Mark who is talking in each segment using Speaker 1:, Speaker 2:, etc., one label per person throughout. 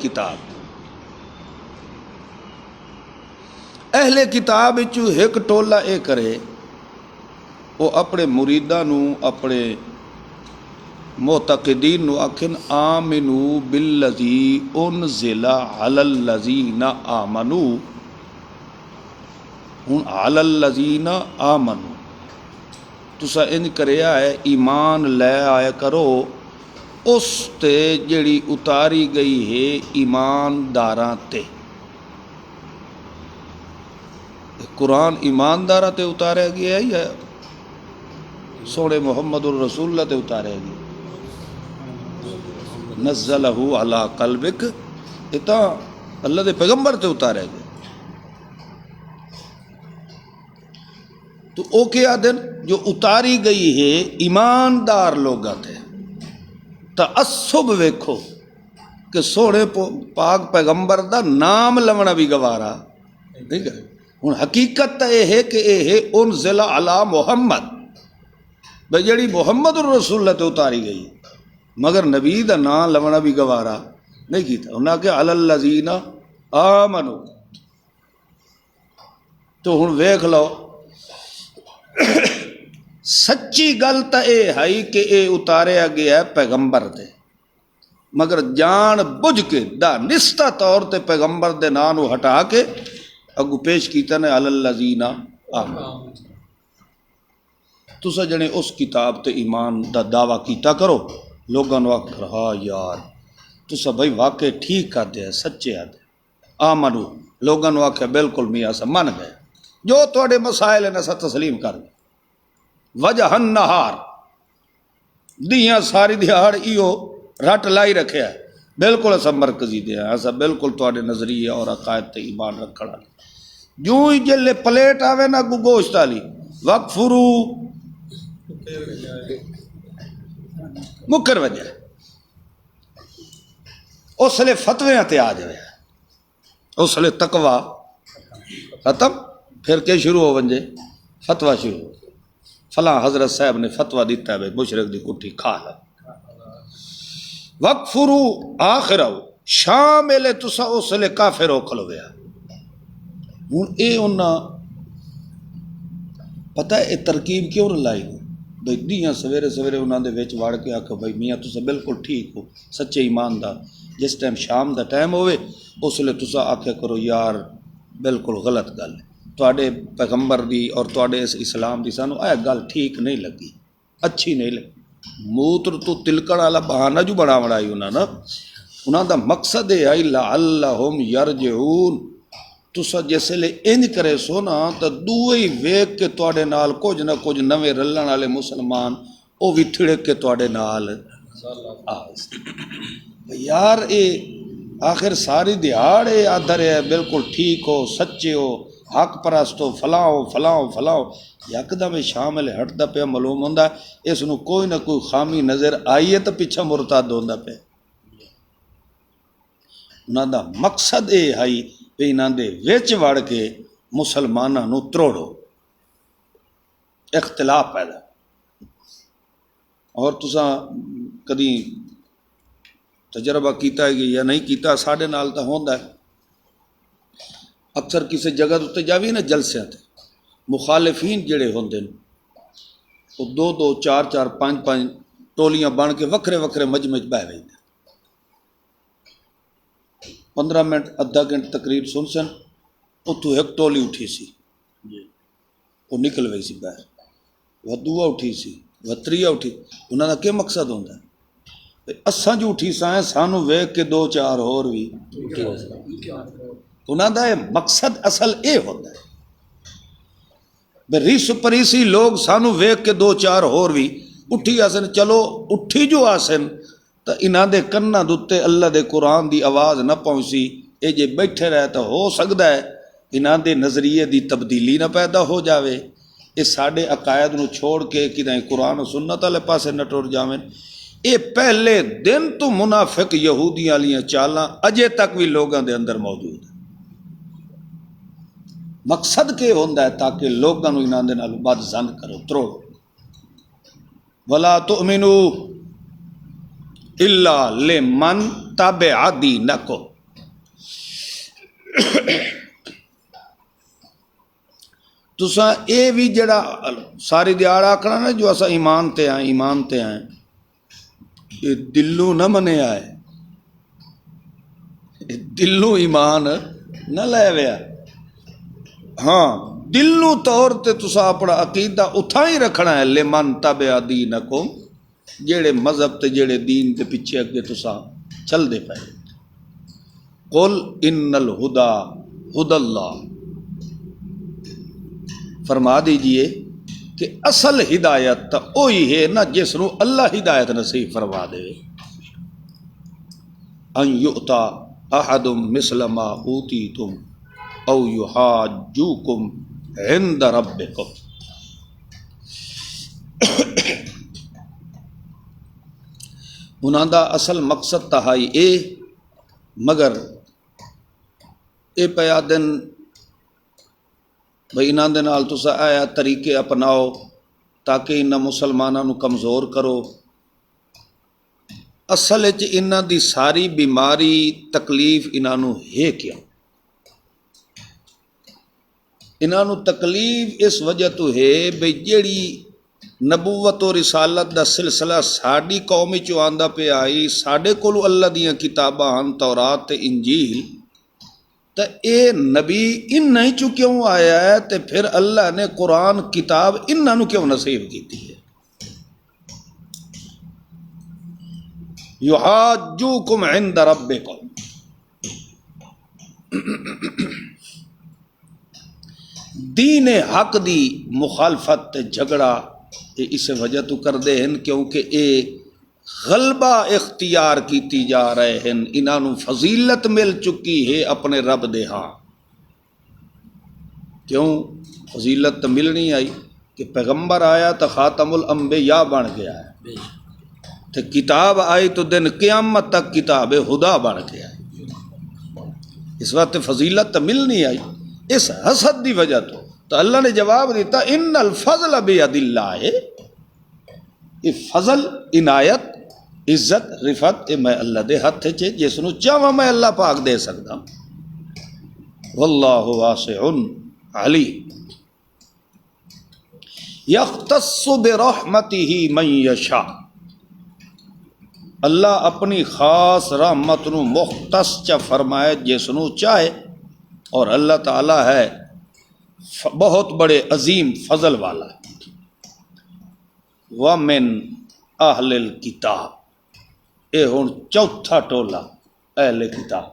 Speaker 1: کتاب اہل کتاب ایک ٹولا اے کرے وہ اپنے مریداں نو اپنے معتقدین نو آکھن آمنو بالذی انزل علی الذین آمنو. ہن علی الذین آمنو تسا انج کریا ہے ایمان لے آیا کرو اس تے جڑی اتاری گئی ہے ایمانداراں تے. قرآن ایمانداراں تے اتاریا گیا ہے یا سونے محمد الرسول اللہ تے اتاریا گیا؟ نزلہ علی قلبک اتا اللہ دے پیغمبر تے اتاریا گیا. تو او کیا دن جو اتاری گئی ہے ایماندار لوگاں تے. تعصب ویکھو کہ سونے پاک پیغمبر دا نام لونا بھی گوارا ٹھیک ہے. ہن حقیقت یہ ہے کہ یہ ہے انزل علی محمد بھئی جڑی محمد الرسول اللہ تے اتاری گئی مگر نبی دا نام لونا بھی گوارا نہیں کیتا. انہاں کہ علی الذین آمنو. تو ہن ویکھ لو سچی گل تا اے ہے کہ اے اتاریا گیا ہے پیغمبر دے مگر جان بجھ کے دانستہ طور تے پیغمبر دے نام ہٹا کے اگو پیش کیتا نے علی الذین آمنو. تسا جنے اس کتاب تے ایمان دا دعویٰ کیتا کرو لوگاں نو آکھ ہاں یار تسا بھائی واقعی ٹھیک کر دے سچے آدھے آمنو لوگاں نو آکھے بالکل میاں سا من گئے جو تواڈے مسائل ہیں سا تسلیم کر گئے. وجہ نہار دیاں ساری دیہاڑ ایو رٹ لائی رکھیا ہے بالکل ایسا مرکزی دیا ایسا بالکل تواڈے نظریہ اور عقائد تے ایمان رکھنا جو ہی جلے پلیٹ آوے نا گوشت والی وقفرو مکر وجہ اس لئے فتویاں تے آ جائے اس لئے تقوی ختم پھر کے شروع ہو ونجے فتویٰ شروع ہو فلاں حضرت صاحب نے فتویٰ دیتا ہے مشرک دی کٹھی کھا لا وقفرو آخرہ شامل تسا اس لئے کافر ہو کھلویا. ہوں اے انہاں پتہ ہے ترکیب کیوں لائی بھئی دیاں سویرے سویرے انہاں دے وچ وڑ کے آکھو بھئی میاں تسا بالکل ٹھیک ہو سچے ایماندار. جس ٹائم شام دا ٹائم ہوئے اس لئے تسا آکھے کرو یار بالکل غلط گل ہے تواڈے پیغمبر دی اور تواڈے اس اسلام دی سانو اے گل ٹھیک نہیں لگی اچھی نہیں لگی. موتر تو تلکڑ والا بہانہ جو بڑا بڑائی انہاں دا مقصد ہے لعلہم یرجعون. تسا جس لے انج کرے سو نا تو دوئی ویک کے تواڈے نال کچھ نہ کچھ نویں رلن والے مسلمان او بھی تھڑک کے تواڈے نال یار اے آخر ساری دیہاڑے آدھر ہے بالکل ٹھیک ہو سچے ہو حق پرست ہو فلاں ہو فلاں ہو فلاں ہو یکدم شامل ہٹدا پیا معلوم ہوندا اس نو کوئی نہ کوئی خامی نظر آئی ہے تو پیچھا مرتد ہوندا پیا. انہاں دا مقصد اے ہے کہ انہاں دے وچ وڑ کے مسلماناں نو تروڑو اختلاف پیدا. اور تساں کدی تجربہ کیتا ہے یا نہیں کیتا ساڈے نال تو ہوندا ہے اکثر کسی جگہ تے جاوی نا جلسیاں تے مخالفین جڑے ہوندے وہ دو دو چار چار پانچ پانچ ٹولیاں بن کے وکھرے وکھرے مجمع بہ ویندے 15 منٹ ادھا گھنٹہ تقریر سن اتو ایک ٹولی اٹھی سی وہ نکل وئی سی باہر وہ دوہ اٹھی سی وہ تریہ اٹھی. انہاں دا کیا مقصد ہوندا ہے اساں جو اٹھی سائیں سانو ویکھ کے دو چار اور بھی انہاں دا مقصد اصل اے ہوندا ہے ریس پریسی لوگ سانو ویکھ کے دو چار اور بھی اٹھی آسن چلو اٹھی جو آسن تو انہاں دے کناں دے اللہ دے قرآن دی آواز نہ پہنچی اے جے بیٹھے رہے تو ہو سکتا ہے انہاں دے نظریے دی تبدیلی نہ پیدا ہو جاوے اے ساڈے عقائد نو چھوڑ کے کدیں قرآن و سنت والے پاسے نہ ٹر جاویں. اے پہلے دن تو منافق یہودیاں والیاں چالاں اجے تک بھی لوگاں دے اندر موجود ہیں. مقصد کے ہوندا ہے تاکہ لوگاں نو انہاں دے نال بد ظن کرو تروڑو. ولا تؤمنو الا لمن تبع دینکم، تساں اے بھی جڑا ساری دیار آکھنا نا جو اساں ایمان تے ہیں یہ دلوں نہ منیا ہے، دلوں ایمان نہ لے ویا، ہاں دلوں طور تے تساں اپنا عقیدہ اتھا ہی رکھنا ہے، لمن تبع دینکم، جڑے مذہب تے جڑے دین دے پیچھے اگے تساں چل دے پئے۔ قل ان الہدا ہدی اللہ، فرما دیجئے کہ اصل ہدایت تو وہی ہے نا جس نو اللہ ہدایت نصیب فرما دے، ان یؤتا احد مثل ما اوتیتم او یحاجوکم عند ربکم، انہاں دا اصل مقصد تہائی اے، مگر اے پیا دن بھئی انہاں دے نال تساں آیا طریقے اپناؤ تاکہ انہاں مسلماناں نو کمزور کرو، اصل وچ انہاں دی ساری بیماری تکلیف انہاں نو ہے کیا؟ انہاں نو تکلیف اس وجہ تو ہے بھئی جیڑی نبوت و رسالت دا سلسلہ ساڈی قوم چوں آندا پیا آئی، ساڈے کولو اللہ دیاں کتاباں ہن تورات تے انجیل، تے اے نبی انہاں ہی چوں کیوں آیا ہے تے پھر اللہ نے قرآن کتاب انہاں نو کیوں نصیب کیتی ہے؟ یحاجوکم عند ربکم، دین حق دی مخالفت تے جھگڑا اس وجہ تو کر دے ہیں کیونکہ اے غلبہ اختیار کیتی جا رہے ہیں، انہاں نو فضیلت مل چکی ہے اپنے رب دے ہاں۔ کیوں فضیلت تو ملنی آئی کہ پیغمبر آیا تو خاتم الانبیاء بن گیا ہے، تو کتاب آئی تو دن قیامت تک کتاب ہدا بن گیا ہے، اس وقت فضیلت تو ملنی آئی، اس حسد دی وجہ تو اللہ نے جواب دیتا ان الفضل بید اللہ ہے، یہ فضل عنایت عزت رفت میں اللہ دے ہاتھ چے، جس نو چاہواں میں اللہ پاک دے سکتا، واللہ واسع علیم، یختص برحمتہ من یشاء، اللہ اپنی خاص رحمت نو مختص چا فرمائے جس نو چاہے، اور اللہ تعالی ہے بہت بڑے عظیم فضل والا۔ وَمِنْ اہل الکتاب، اے ہن چوتھا ٹولا اہل کتاب،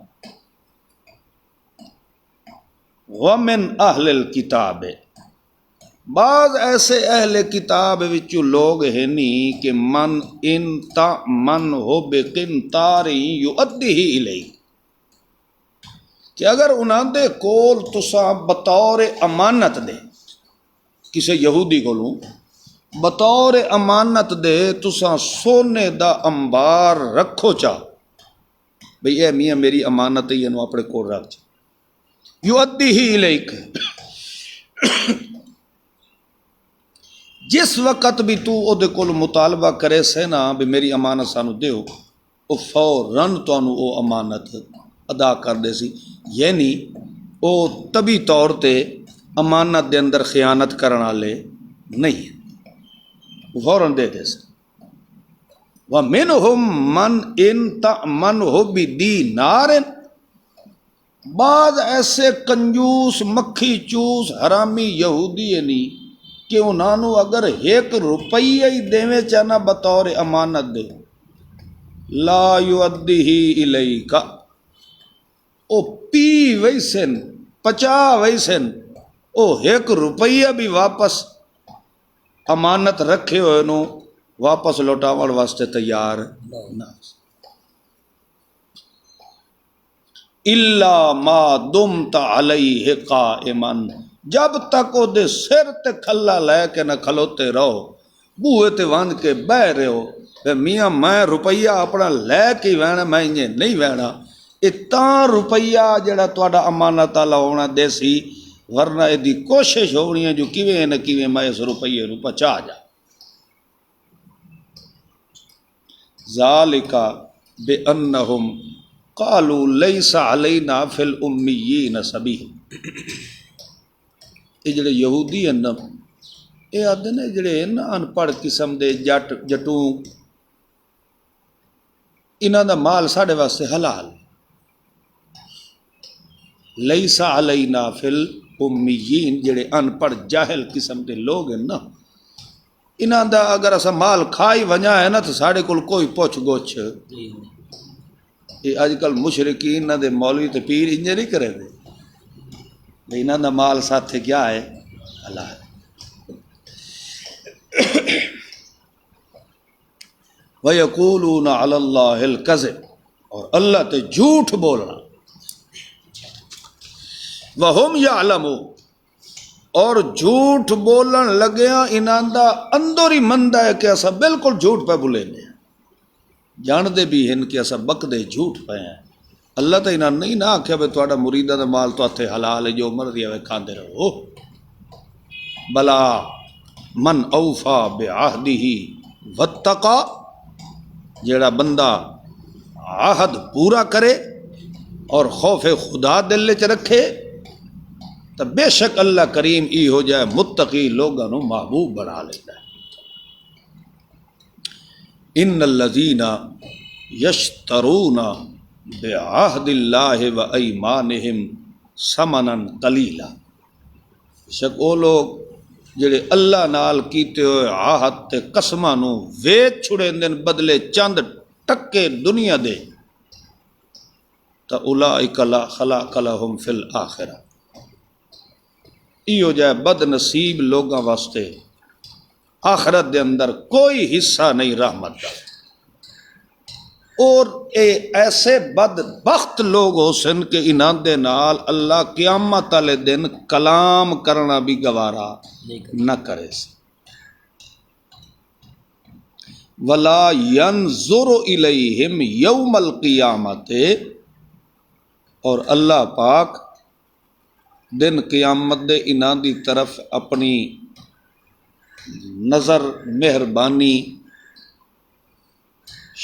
Speaker 1: وَمِنْ اہل الکتاب، بعض ایسے اہل کتاب وچوں لوگ ہیں نہیں کہ من ان تأمن ہو بقنطار یؤدیہ الیک، کہ اگر انہاں دے کول تساں بطور امانت دے، کسے یہودی کولوں بطور امانت دے تساں سونے دا انبار رکھو چاہ، بھئی اے میاں میری امانت ہے انہوں اپنے کول رکھ چاہ، یؤدیہ الیک، جس وقت بھی تو او دے کول مطالبہ کرے سے نا بھی میری امانت سانو دیو، او فوراً تانوں او امانت ادا کر دے سی، یعنی او طبی طور تے امانت دے اندر خیانت کرن والے نہیں ہیں، فوراً دے دے سی۔ وَمِنْهُمْ مَنْ إِنْ تَأْمَنْهُ بِدِینَارٍ، بعض ایسے کنجوس مکھی چوس حرامی یہودی نہیں کہ انہاں نو اگر 1 روپیہ ہی دیویں چاہنا بطور امانت دے، لا یؤدیہ الیک، او پی ویسن 50 ویسن، او 1 روپیہ بھی واپس امانت رکھے ہوئے نو واپس لوٹاون واسطے تیار نہ، الا ما دمت علیہ قائما، جب تک او دے سر تے کھلا لے کے نہ کھلوتے رہو، بوئے تے وان کے بہ رہے ہو میاں میں روپیہ اپنا لے کے وینا، میں انجے نہیں وینا، اتنا روپیہ جڑا تہاڈا امانت والا ہونا دے سی، ورنہ ایدی کوشش ہونی ہے جو کیویں نہ کیویں میں اس روپیے نو بچا جا۔ ذالک بِأَنَّهُمْ قَالُوا لَيْسَ عَلَيْنَا فِي الْأُمِّيِّينَ سَبِيلٌ۔ یہ جڑے یہودی ہیں نا، یہ آدھے نے جڑے ہیں نا ان پڑھ قسم دے جٹ جٹوں، انہاں دا مال ساڈے واسطے حلال۔ لیس علینا فی الامیین، جڑے ان پڑھ جاہل قسم دے لوگ ہیں نا، انہاں دا اگر اسا مال کھائی ونجا ہے نا تو ساڈے کول کوئی پوچھ گچھ۔ یہ اج کل مشرکین انہاں دے مولوی تے پیر انج نہیں کرے دے، انہاں دا مال ساتھے کیا ہے؟ حلال۔ وَيَقُولُونَ عَلَى اللَّهِ الْكَذِبَ، اور اللہ تے جھوٹ بولنا۔ وَهُمْ يَعْلَمُونَ، اور جھوٹ بولن لگیا انہاں دا اندر ہی مندا ہے کہ اسا بالکل جھوٹ پہ بولے نے، جان دے بھی ہن کہ اسا بک دے جھوٹ پہ ہیں۔ اللہ تے انہاں نہیں نہ آکھیا بے تہاڈا مریداں دا مال تو ہتھے حلال ہے، جو مرضی ہے کھاندے رہو۔ بلا من اوفا بعہدہ واتقا، جیڑا بندہ عہد پورا کرے اور خوف خدا دل وچ رکھے تو بے شک اللہ کریم ای ہو جائے متقی لوگاں نو محبوب بنا لیتا ہے۔ ان الذین یشترون بعہد اللہ و ایمانہم ثمنا قلیلا، شک او لوگ جڑے اللہ نال کیتے ہوئے عہد تے قسماں نو ویچ چھڑیندے بدلے چند ٹکے دنیا دے، تا اولئک لا خلاق لہم فی الآخرہ، ای ہو جائے بد نصیب لوگاں واسطے آخرت دے اندر کوئی حصہ نہیں رحمت دا۔ اور اے ایسے بدبخت لوگ ہو سن کہ انہاں دے نال اللہ قیامت والے دن کلام کرنا بھی گوارا نہ کرے سی۔ وَلَا يَنظُرُ إِلَيْهِمْ يَوْمَ الْقِيَامَةِ، اور اللہ پاک دن قیامت دے انہاں دی طرف اپنی نظر مہربانی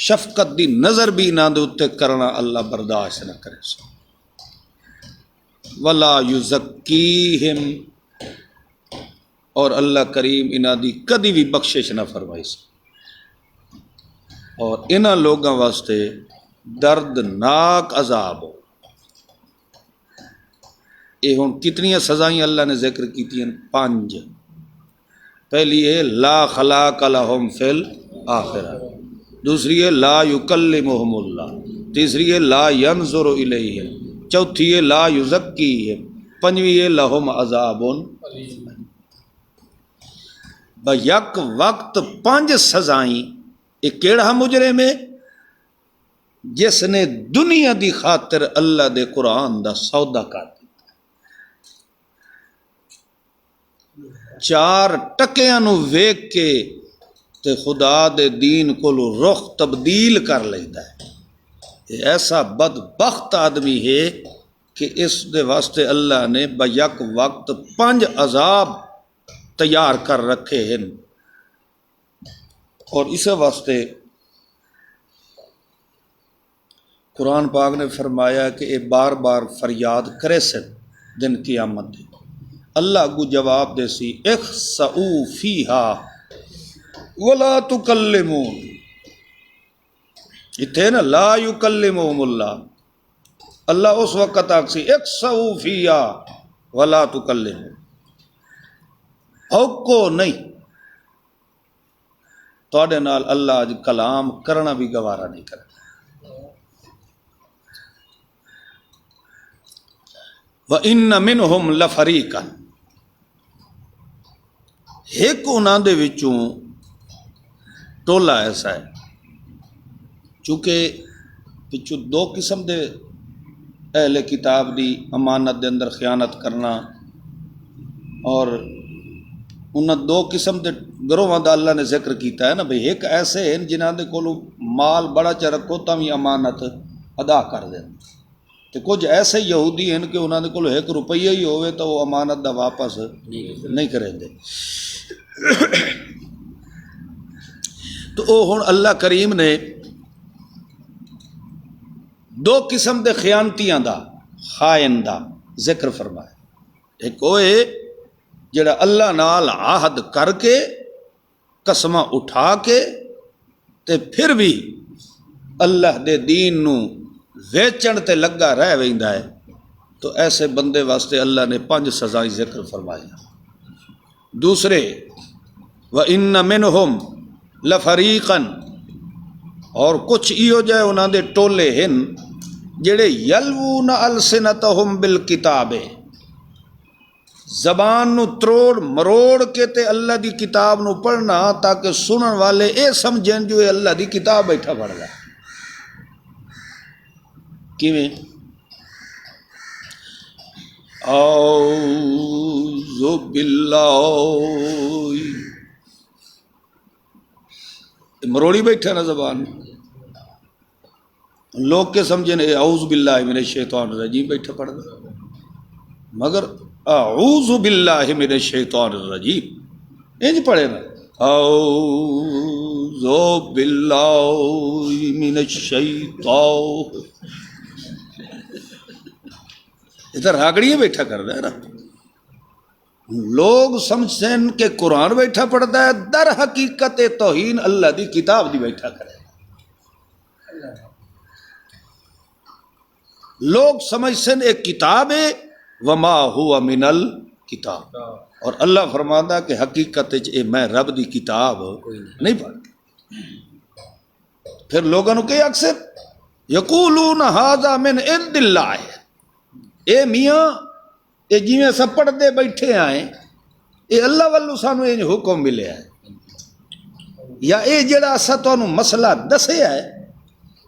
Speaker 1: شفقت دی نظر بھی انہاں دے اتے کرنا اللہ برداشت نہ کرے سو۔ وَلَا يُزَكِّيهِمْ، اور اللہ کریم انہاں دی کدی بھی بخشش نہ فرمائی سو۔ اور انہاں لوگاں واسطے دردناک عذاب ہو۔ یہ ہن کتنی سزائیں اللہ نے ذکر کیتی ہیں؟ 5۔ پہلی ہے لا خلاق لہم فی الآخرہ، دوسری ہے لا یکلمہم اللہ، تیسری ہے لا ینظر الیہم، چوتھی ہے لا یزکیہم، پنجویں ہے لہم عذاب بیک وقت 5 سزائیں۔ ایک کیڑا مجرم ہے جس نے دنیا دی خاطر اللہ دے قرآن دا سودا کر دیا، 4 ٹکیاں نو ویکھ کے تے خدا دے دین کو رخ تبدیل کر لیتا ہے۔ یہ ایسا بدبخت آدمی ہے کہ اس دے واسطے اللہ نے بیک وقت 5 عذاب تیار کر رکھے ہیں۔ اور اس واسطے قرآن پاک نے فرمایا کہ یہ بار بار فریاد کرے سے دن قیامت دے، اللہ کو جواب دے سی اخسؤ فیہا ولا تکلمون، اتھے نا لا یکلمہم اللہ، اللہ اس وقت تک سی اخسؤ فیہا ولا تکلمون، ہوکو نہیں تواڈے نال اللہ اج کلام کرنا بھی گوارا نہیں کرے۔ وَإِنَّ مِنْهُمْ لَفَرِيقًا، ایک انہاں دے وچوں ٹولا ایسا ہے، چونکہ پچھو 2 قسم دے اہل کتاب دی امانت دے اندر خیانت کرنا، اور انہاں 2 قسم دے گروہاں دا اللہ نے ذکر کیتا ہے نا بھئی، ایک ایسے ہیں جنہاں دے کولو مال بڑا چا رکھو تاں بھی امانت ادا کر دیں، تے کچھ ایسے یہودی ہیں کہ انہاں دے کولو 1 روپیہ ہی ہوئے تو وہ امانت دا واپس نہیں کریں دے۔ تو او ہن اللہ کریم نے دو قسم دے خیانتیاں دا خائن دا ذکر فرمایا. ایک وہ جڑا اللہ نال عہد کر کے قسماں اٹھا کے تے پھر بھی اللہ دے دین نو ویچن تے لگا رہ ویندا ہے. تو ایسے بندے واسطے اللہ نے 5 سزائیں ذکر فرمائی. دوسرے وَإِنَّ مِنْهُمْ لَفَرِيقًا، اور کچھ ایو جائے انہاں دے ٹولے ہن جڑے یلوون السنتہم بالکتاب، زبان نو تروڑ مروڑ کے تے اللہ دی کتاب نو پڑھنا تاکہ سنن والے اے سمجھن جو اے اللہ دی کتاب بیٹھا پڑھ رہا ہے. کیویں؟ اعوذ باللہ، مروڑی بیٹھا نا زبان، لوگ کے سمجھے نا اعوذ باللہ من الشیطان الرجیم بیٹھا پڑھ رہا، مگر اعوذ باللہ من الشیطان الرجیم انج پڑھے نا، اعوذ باللہ من الشیطان، ادھر راگڑیاں بیٹھا کر رہا ہے نا. لوگ سمجھتے ہیں کہ قرآن بیٹھا پڑھتا ہے، در حقیقت توہین اللہ دی کتاب دی بیٹھا کرے. لوگ سمجھتے ہیں ایک کتاب ہے وما ہوا من الکتاب، اور اللہ فرماتا کہ حقیقت اے میں رب دی کتاب نہیں پڑھتا. پھر لوگوں نے کہ اکثر یقولون ھذا من عند اللہ، اے میاں اے جیویں سب پڑھتے بیٹھے آئے اے اللہ والو سانو انج حکم ملیا ہے، یا اے جڑا اسا تانوں مسئلہ دسیا ہے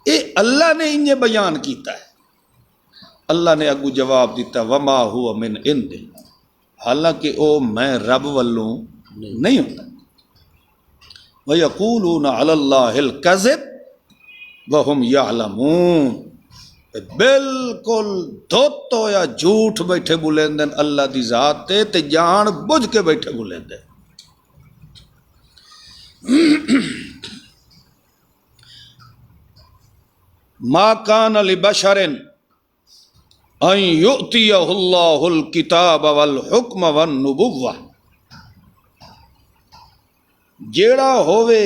Speaker 1: اے اللہ نے انج بیان کیتا ہے. اللہ نے اگو جواب دیتا وما ہوا من عند، حالانکہ او میں رب والوں نہیں ہوتا. وَيَقُولُونَ عَلَى اللَّهِ الْكَذِبَ وَهُمْ يَعْلَمُونَ، بالکل دھوتو یا جھوٹ بیٹھے بولیندن اللہ دی ذات تے جان بجھ کے بیٹھے بولیندن. ما کان لبشر ان یؤتیہ اللہ الکتاب والحکم والنبوہ، جیڑا ہووے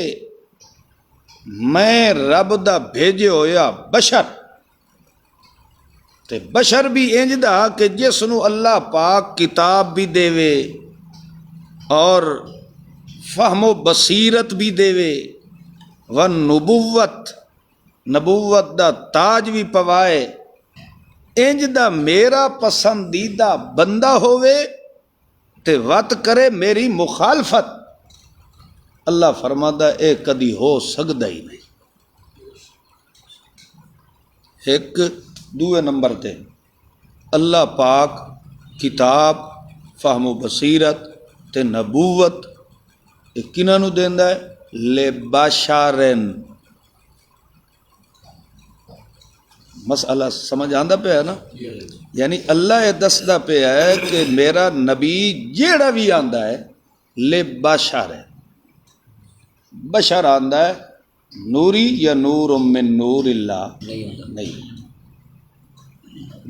Speaker 1: میں رب دا بھیجے ہویا بشر، تے بشر بھی انج دا کہ جس نو اللہ پاک کتاب بھی دے اور فہم و بصیرت بھی دے و نبوت دا تاج بھی پوائے، انج دا میرا پسندیدہ بندہ ہوئے تے وت کرے میری مخالفت، اللہ فرماتا اے کدی ہو سکتا ہی نہیں. ایک دوے نمبر تے اللہ پاک کتاب فہم و بصیرت تے نبوت کنہاں نو دیندا ہے؟ لبشرن. مسئلہ سمجھ آندا پیا نا؟ یعنی اللہ یہ دسدا پیا ہے کہ میرا نبی جیڑا بھی آندا ہے لبشر ہے. بشر آندا ہے نوری یا نور من نور اللہ نہیں،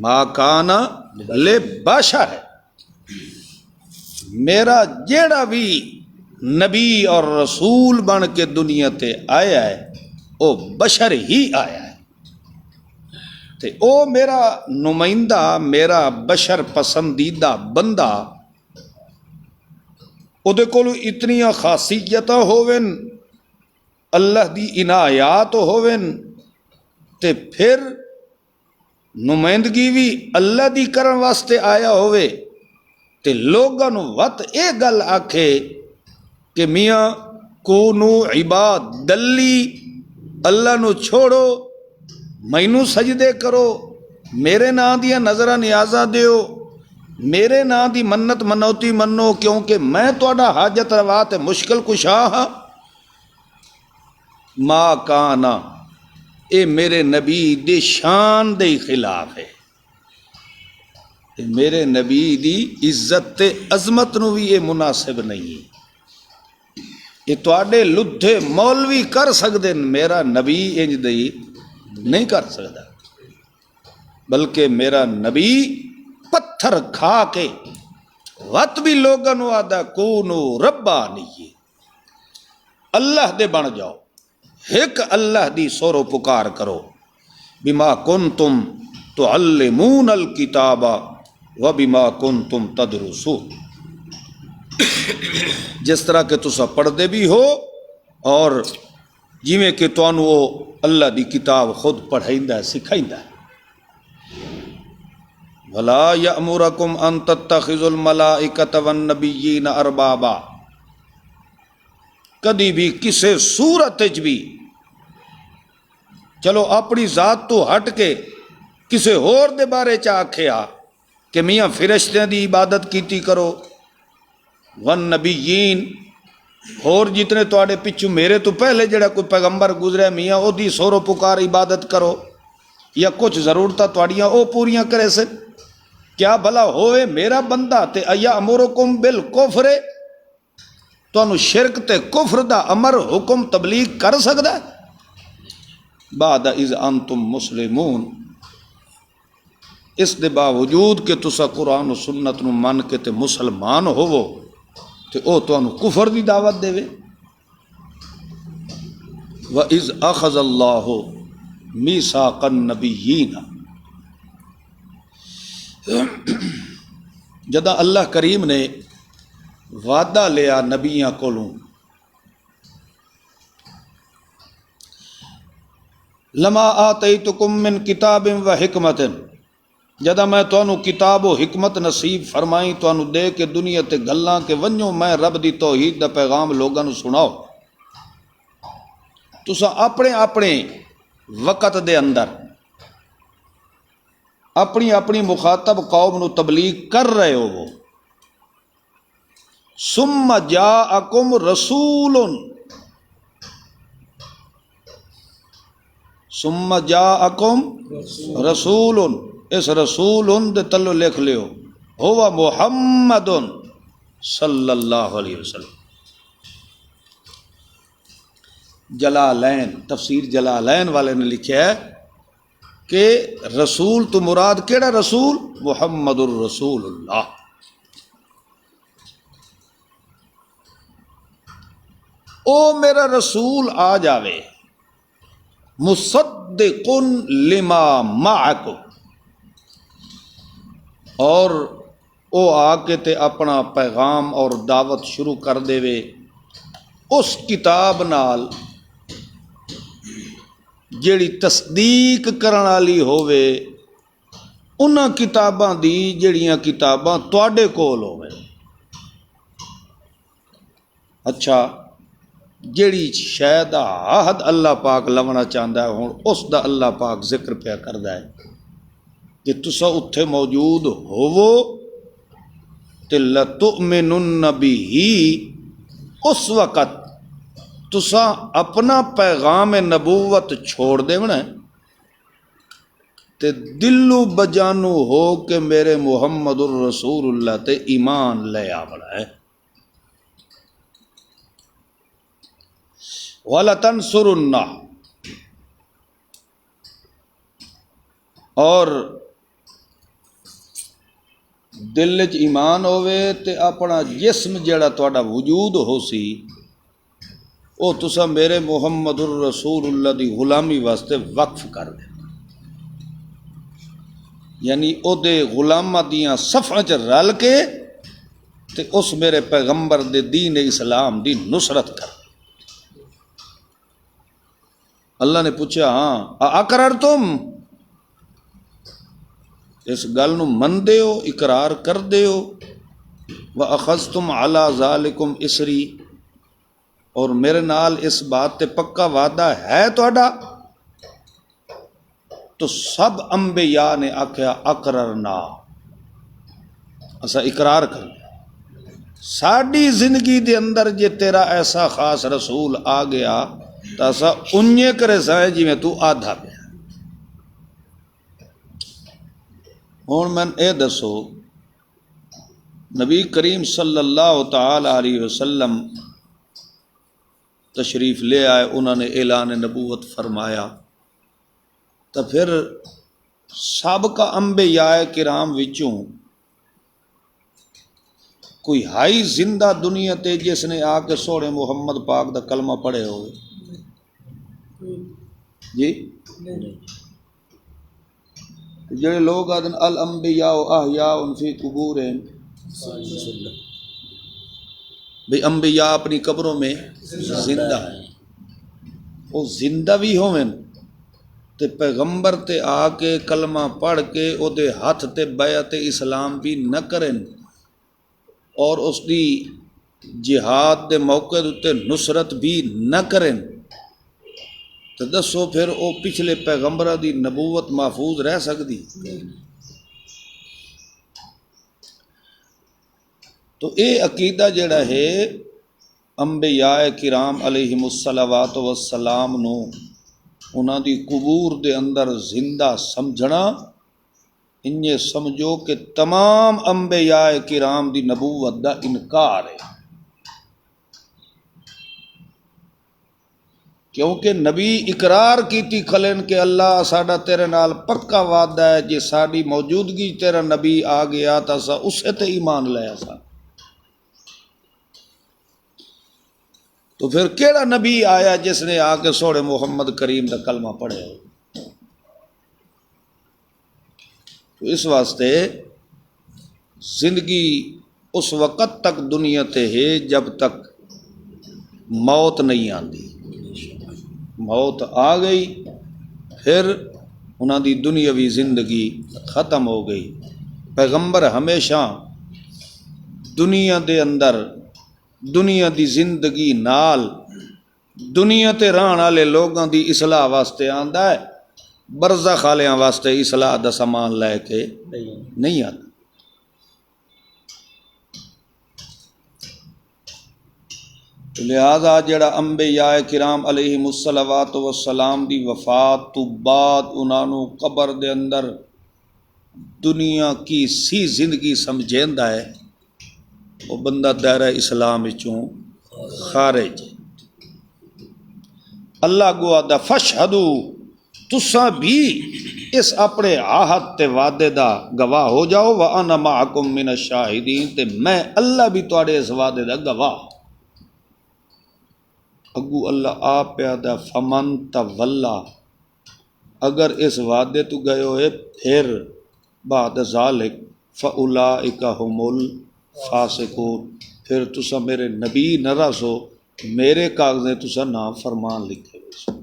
Speaker 1: ما کانا لبشر ہے. میرا جیڑا بھی نبی اور رسول بن کے دنیا تے آیا ہے او بشر ہی آیا ہے، تے او میرا نمائندہ، میرا بشر پسندیدہ بندہ، او دے کولو اتنی خاصیتاں ہوون، اللہ دی عنایات ہوون، تے پھر نمائندگی بھی اللہ دی کرن واسطے آیا ہوئے تے لوگاں نو وت اے گل آکھے کہ میاں کونو عباد دلی، اللہ نو چھوڑو، مینو سجدے کرو، میرے نا دیا نظرہ نیازاں دیو، میرے نا دی منت منوتی منو، کیونکہ میں تہاڈا حاجت روا تے مشکل کشا ہاں. ما کانا، اے میرے نبی دی شان دے خلاف ہے، اے میرے نبی دی عزت تے عظمت نو بھی یہ مناسب نہیں ہے. یہ تواڈے لدھے مولوی کر سکدے، میرا نبی انج دی نہیں کر سکتا. بلکہ میرا نبی پتھر کھا کے وت بھی لوگوں نو آدا کونو ربانی، اللہ دے بن جاؤ، ایک اللہ دی سورو پکار کرو، بما کنتم تعلمون الکتاب و بما کنتم تدرسون، جس طرح کہ تسا پڑھدے بھی ہو اور جویں کہ تانوں وہ اللہ دی کتاب خود پڑھائندا ہے سکھائندا ہے۔ ولا یأمرکم ان تتخذوا الملائکۃ والنبیین اربابا، کدی بھی کسے صورت وچ بھی چلو اپنی ذات تو ہٹ کے کسے ہور دے بارے چ آکھیا کہ میاں فرشتیاں دی عبادت کیتی کرو، والنبیین اور جتنے تواڈے پچھو میرے تو پہلے جڑا کوئی پیغمبر گزریا میاں او دی سورو پکار عبادت کرو، یا کچھ ضرورتاں تواڈیاں او پوریاں کرے سے، کیا بھلا ہوئے میرا بندہ تے ایامرکم بالکفر، تانوں شرک تے کفر دا امر حکم تبلیغ کر سکدا ہے بعد اذ انتم مسلمون، اس دے باوجود کہ تسا قرآن و سنت نو من کے تے مسلمان ہوو تے او تانوں کفر دی دعوت دے۔ وَإِذْ أَخَذَ اللَّهُ مِيثَاقَ النَّبِيِّينَ، جدا اللہ کریم نے وعدہ لیا نبیاں کولوں، لما آتیتکم من کتاب و حکمت، جدا میں تانوں کتاب و حکمت نصیب فرمائی تانوں دے کے دنیا تے گلاں کہ ونجو میں رب دی توحید دا پیغام لوگاں نوں سناؤ، تسا اپنے اپنے وقت دے اندر اپنی اپنی مخاطب قوم نو تبلیغ کر رہے ہو، ثم جاءکم رسول، ثم جاءکم رسول، اس رسول دے تلو لکھ لیو، ہوا محمد صلی اللہ علیہ وسلم۔ جلالین، تفسیر جلالین والے نے لکھا ہے کہ رسول تو مراد کیڑا رسول؟ محمد الرسول اللہ۔ او میرا رسول آ جاوے، مصدق لما معکم، اور او آ کے تے اپنا پیغام اور دعوت شروع کر دے وے اس کتاب نال جیڑی تصدیق کرن والی ہووے انہاں کتاباں دی جیڑیاں کتاباں تواڈے کول ہووے۔ اچھا، جیڑی شے دا عہد اللہ پاک لونا چاہندا ہے ہن اس دا اللہ پاک ذکر پیا کردا ہے کہ تسا اتھے موجود ہوو تے لتؤمنن بہ، اس وقت تسا اپنا پیغام نبوت چھوڑ دیونا ہے تے دلو بجانو ہو کہ میرے محمد الرسول اللہ تے ایمان لے آونا ہے۔ وَلَتَنْصُرُنَّهُ، اور دل وچ ایمان ہووے تے اپنا جسم جڑا تہاڈا وجود ہو سی او تسا میرے محمد الرسول اللہ دی غلامی واسطے وقف کر دے، یعنی او دے غلاماں دیاں صفاں چ رل کے تے اس میرے پیغمبر دے دین اسلام دی نصرت کر۔ اللہ نے پوچھا ہاں اقررتم، اس گل نو مندے ہو، اقرار کر دے ہو، واخذتم علی ذالکم اسری، اور میرے نال اس بات تے پکا وعدہ ہے تہاڈا؟ تو سب انبیاء نے آکھیا اقررنا، اسا اقرار کر ساڈی زندگی دے اندر جے تیرا ایسا خاص رسول آ گیا تو اسا انجے کرے سائیں جی میں تو آدھا پیا۔ ہن میں اے دسو نبی کریم صلی اللہ تعالی علیہ وسلم تشریف لے آئے، انہوں نے اعلان نبوت فرمایا، تو پھر سابقہ انبیاء کرام وچوں کوئی ہائی زندہ دنیا تے جس نے آ کے سونے محمد پاک دا کلمہ پڑھے ہوئے جی جڑے لوگ آدن الانبیاء احیاء فی قبورہم بھئی انبیاء اپنی قبروں میں زندہ ہیں، وہ زندہ بھی ہوئیں تے پیغمبر تے آ کے کلمہ پڑھ کے او دے ہاتھ تے بیعت اسلام بھی نہ کریں اور اس دی جہاد دے موقع تے نصرت بھی نہ کریں تو دسو پھر او پچھلے پیغمبرہ دی نبوت محفوظ رہ سکتی؟ تو اے عقیدہ جڑا ہے انبیاء کرام علیہم الصلوات والسلام نو انہاں دی قبور دے اندر زندہ سمجھنا، انہیں سمجھو کہ تمام انبیاء کرام دی نبوت دا انکار ہے، کیونکہ نبی اقرار کیتی کھلن کہ اللہ ساڈا تیرے نال پکا وعدہ ہے، جے ساڈی موجودگی تیرا نبی آ گیا تا اسا اسے تے ایمان لے آسا۔ تو پھر کیڑا نبی آیا جس نے آ کے سوڑے محمد کریم دا کلمہ پڑھے ہو؟ تو اس واسطے زندگی اس وقت تک دنیا تے ہے جب تک موت نہیں آندی، موت آ گئی پھر انہاں دی دنیاوی زندگی ختم ہو گئی۔ پیغمبر ہمیشہ دنیا دے اندر دنیا دی زندگی نال دنیا تے رہن والے لوگاں دی اصلاح واسطے آندا ہے، برزخ والیاں واسطے اصلاح دا سامان لے کے نہیں آتا۔ لہذا جڑا انبیاء کرام علیہم الصلوات والسلام دی وفات تو بعد انہاں نو قبر دے اندر دنیا کی سی زندگی سمجھیندا ہے، وہ بندہ دائرہ اسلام وچوں خارج ہے۔ اللہ گو آدھا فشہدو، تساں بھی اس اپنے عہد تے وعدے دا گواہ ہو جاؤ، وَأَنَا مَعَكُم مِّنَ الشَّاهِدِينَ، تے میں اللہ بھی تواڈے اس وعدے دا گواہ۔ اگو اللہ آپ پہ آدھا فمن تولا، اگر اس وعدے تو گئے ہوئے پھر بعد ذالک فاولئک هم الفاسقون، پھر تسا میرے نبی نہ رسو، میرے کاغذیں تسا نام فرمان لکھے ہوئے۔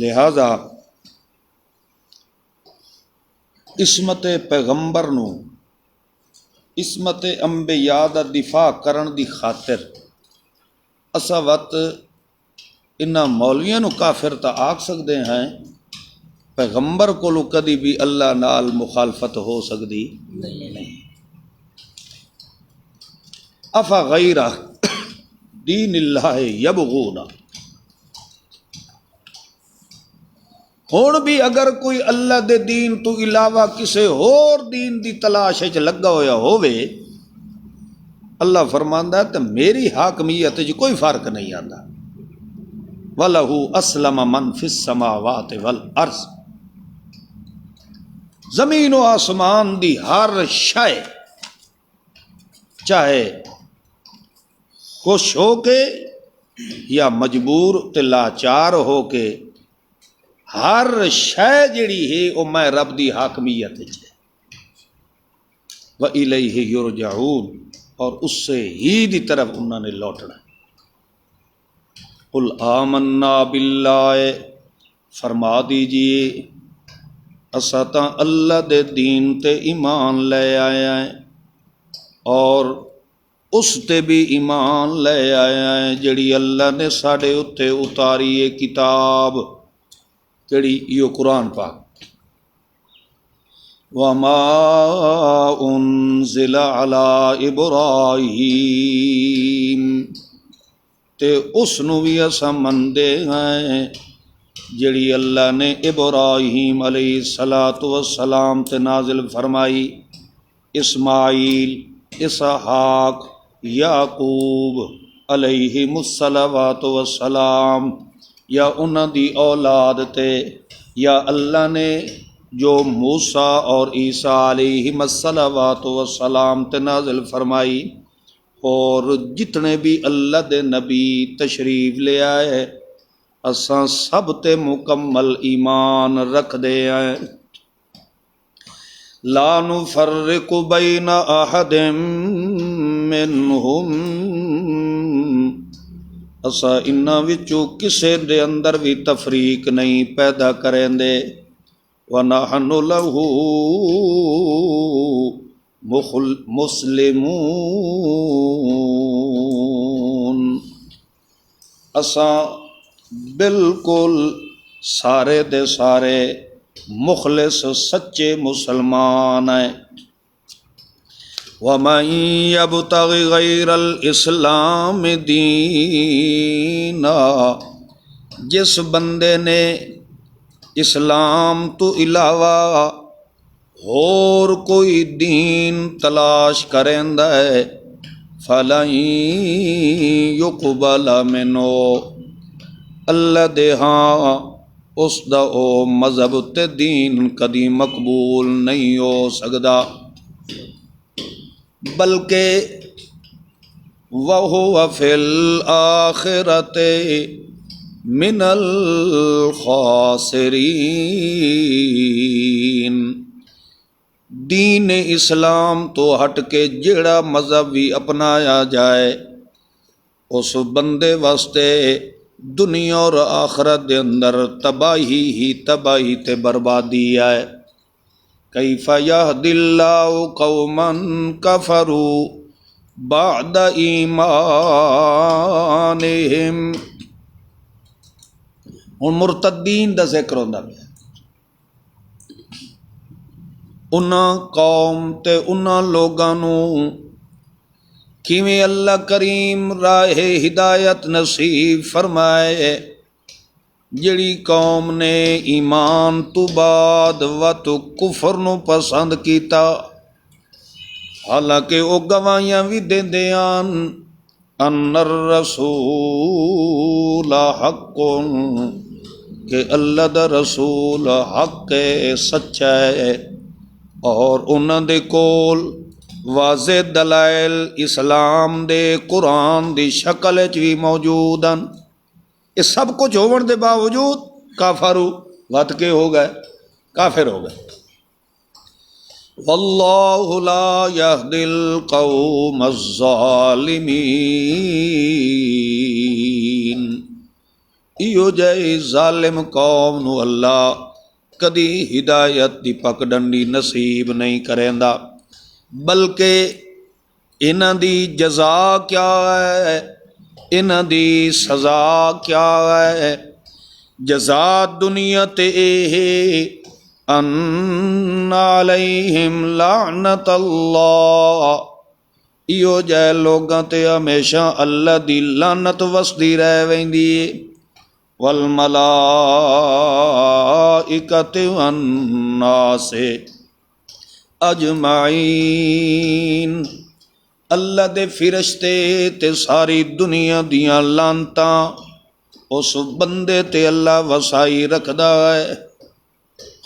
Speaker 1: لہذا عصمت پیغمبر نو، عصمت انبیاء دا دفاع کرن دی خاطر اسا وقت انہاں مولویاں نو کافر تا آکھ سکتے ہیں، پیغمبر کو کدی بھی اللہ نال مخالفت ہو سکتی نہیں۔ افا غیر دین اللہ یبغون، ہن بھی اگر کوئی اللہ دے دین تو علاوہ کسے اور دین دی تلاش وچ لگا ہویا ہووے، اللہ فرماندا ہے تے میری حاکمیت وچ کوئی فرق نہیں آندا۔ وَلَهُ أَسْلَمَ مَنْ فِي السَّمَاوَاتِ وَالْأَرْضِ، زمین و آسمان دی ہر شے چاہے خوش ہو کے یا مجبور تے لاچار ہو کے، ہر شے جڑی ہے وہ میں رب دی حاکمیت ہے، وَإِلَيْهِ يُرْجَعُونَ، اور اس سے ہی دی طرف انہوں نے لوٹنا۔ قُلْ آمَنَّا بِاللَّهِ، فرما دیجئے اساں تاں اللہ دے دین تے ایمان لے آیا ہیں، اور اس تے بھی ایمان لے آیا ہیں جڑی اللہ نے ساڈے اتے اتاری ہے کتاب، جڑی یہ قرآن پاک۔ وَمَا أُنزِلَ عَلَىٰ إِبْرَاهِيمَ، تے اس نو بھی اساں مندے ہیں جڑی اللہ نے ابراہیم علیہ السلام تے نازل فرمائی، اسماعیل، اسحاق، یعقوب علیہم الصلوات والسلام، یا انہاں دی اولاد تے، یا اللہ نے جو موسیٰ اور عیسیٰ علیہم الصلوات والسلام تے نازل فرمائی، اور جتنے بھی اللہ دے نبی تشریف لے آئے اساں سب تے مکمل ایمان رکھ دے آئے۔ لا نفرق بین احد منہم، اساں انہاں وچوں کسے دے اندر بھی تفریق نہیں پیدا کریں دے۔ وَنَحْنُ لَهُ مسلمون، اساں بالکل سارے دے سارے مخلص سچے مسلمان ہیں۔ وَمَن يَبْتَغِ غَيْرَ الْإِسْلَامِ دِينًا، جس بندے نے اسلام تو علاوہ اور کوئی دین تلاش کریندا ہے، فَلَن يُقْبَلَ مِنْهُ، اللہ دے ہاں اس دا او مذہب تے دین کدی مقبول نہیں ہو سکدا، بلکہ وَهُوَ فِي الْآخِرَةِ من الخاسرین، دین اسلام تو ہٹ کے جڑا مذہب بھی اپنایا جائے اس بندے واسطے دنیا اور آخرت دے اندر تباہی ہی تباہی تے بربادی ہے۔ کیف یہدی اللہ قوما کفروا بعد ایمانہم، ہن مرتدین دا ذکر ہوندا پیا، انہاں قوم تے انہاں لوگاں نوں کیویں اللہ کریم راہ ہدایت نصیب فرمائے جڑی قوم نے ایمان تو بعد وت کفر نو پسند کیتا، حالانکہ وہ گواہیاں بھی دیندے آن ان الرسول حق، کہ اللہ دا رسول حق ہے، سچا ہے، اور انہاں دے کول واضح دلائل اسلام دے قرآن دی شکل وچ بھی موجود ہیں۔ یہ سب کچھ ہون دے باوجود کافرو وت کے ہو گئے، کافر ہو گئے۔ واللہ لا یہدی القوم الظالمین، ایو جے ظالم قوم نو اللہ کدی ہدایت دی پک ڈنڈی نصیب نہیں کریندا، بلکہ انہاں دی جزا کیا ہے، انہاں دی سزا کیا ہے؟ جزا دنیا تے ان علیہم لعنت اللہ، ایو جے لوگاں تے ہمیشہ اللہ دی لعنت وسدی رہ ویندی، والملائکۃ والناس اجمعین، اللہ دے فرشتے تے ساری دنیا دیاں لعنتاں اس بندے تے اللہ وسائی رکھدا ہے۔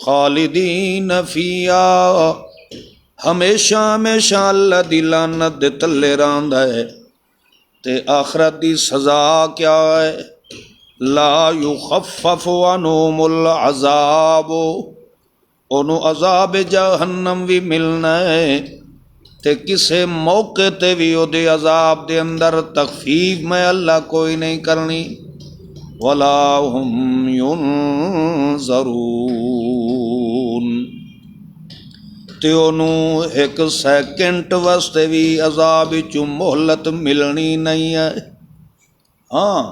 Speaker 1: خالدین فیہا، ہمیشہ ہمیشہ اللہ دی لعنت دے تلے رہندا ہے۔ تے آخرت دی سزا کیا ہے؟ لا یخفف عنہم العذاب، انہوں عذاب جہنم بھی ملنا ہے، تے کسے موقع تے بھی او دے عذاب دے اندر تخفیف میں اللہ کوئی نہیں کرنی۔ ولا ہم ینظرون، تے انہوں ایک سیکنڈ واسطے بھی عذاب چوں مہلت ملنی نہیں ہے۔ ہاں،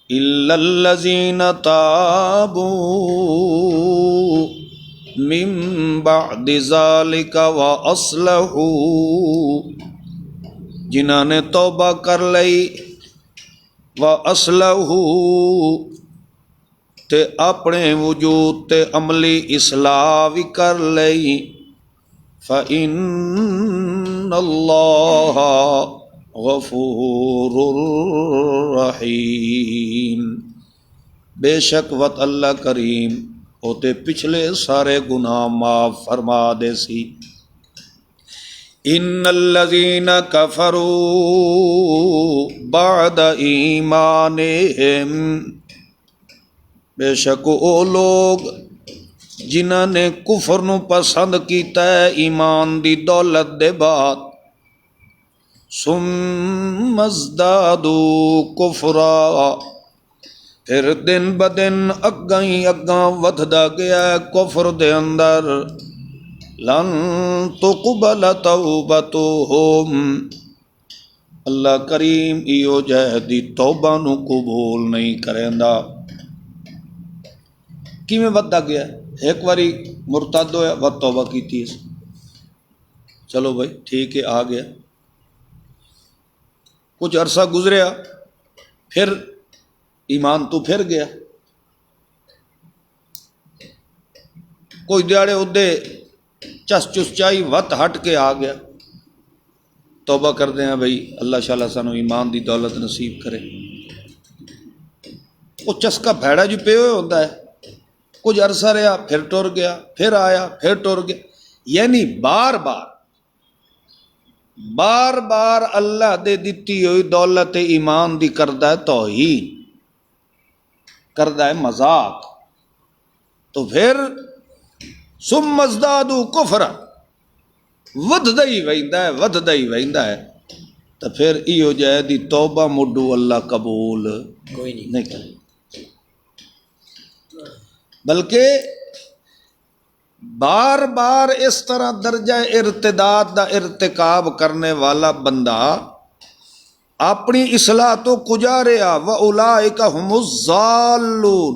Speaker 1: الا الذین تابوا من بعد ذالک واصلحوا، جنہاں نے توبہ کر لئی، واصلحوا، تے اپنے وجود تے عملی اصلاح بھی کر لئی، فإن اللہ غفور رحیم، بے شک وت اللہ کریم ہوتے پچھلے سارے گناہ معاف فرما دے سی. ان الذین کفروا بعد ایمانہم، بے شک او لوگ جنہاں نے کفر نو پسند کیتا ہے ایمان دی دولت دے بعد، ثم ازدادوا کفرا، پھر دن بدن اگاں ہی اگاں ودھدا گیا ہے کفر دے اندر، لن تقبل توبتہم، اللہ کریم ایو جہ دی توبہ نو قبول نہیں کریندا. کیویں ودھدا گیا؟ ایک واری مرتد ہویا ود توبہ کیتی ہے، چلو بھائی ٹھیک ہے آ گیا، کچھ عرصہ گزریا پھر ایمان تو پھر گیا، کوئی دیہڑے ادے چس چس چائی وت ہٹ کے آ گیا، توبہ کر دیں بھائی اللہ شاءاللہ سانو ایمان دی دولت نصیب کرے. وہ چسکا بھیڑا جو پے ہوئے ہوتا ہے، کچھ عرصہ رہا پھر ٹر گیا، پھر آیا پھر ٹر گیا، یعنی بار بار اللہ دے دتی ہوئی دولت ایمان دی کردا ہے توہین، کردا ہے مذاق. تو پھر ثم ازدادوا کفرا، ودھدا ہی ویندا ہے تو پھر ایو جائے دی توبہ مڈو اللہ قبول کوئی نہیں کرے، بلکہ بار بار اس طرح درجہ ارتداد دا ارتکاب کرنے والا بندہ اپنی اصلاح تو کجا رہا، وَأُولَٰئِكَ هُمُ الضَّالُّونَ.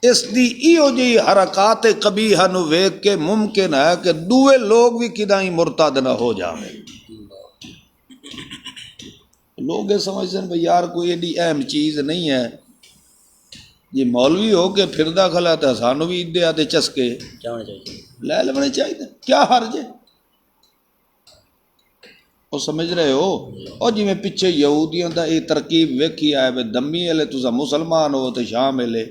Speaker 1: اس دی ایو جی حرکات قبیحہ نو ویکھ کے ممکن ہے کہ دوے لوگ بھی کداں ہی مرتد نہ ہو جاویں. لوگ یہ سمجھتے ہیں بھئی یار کوئی ایڈی اہم چیز نہیں ہے، یہ مولوی ہو کے پھردا کھلا ہے سانو بھی ادے آدھے چسکے لے لینے چاہیے، کیا حرج ہے؟ وہ سمجھ رہے ہو؟ اور جی میں پیچھے یہودیاں دا یہ ترکیب ویکھی آئے بے دمی والے تسا مسلمان ہو تو شام والے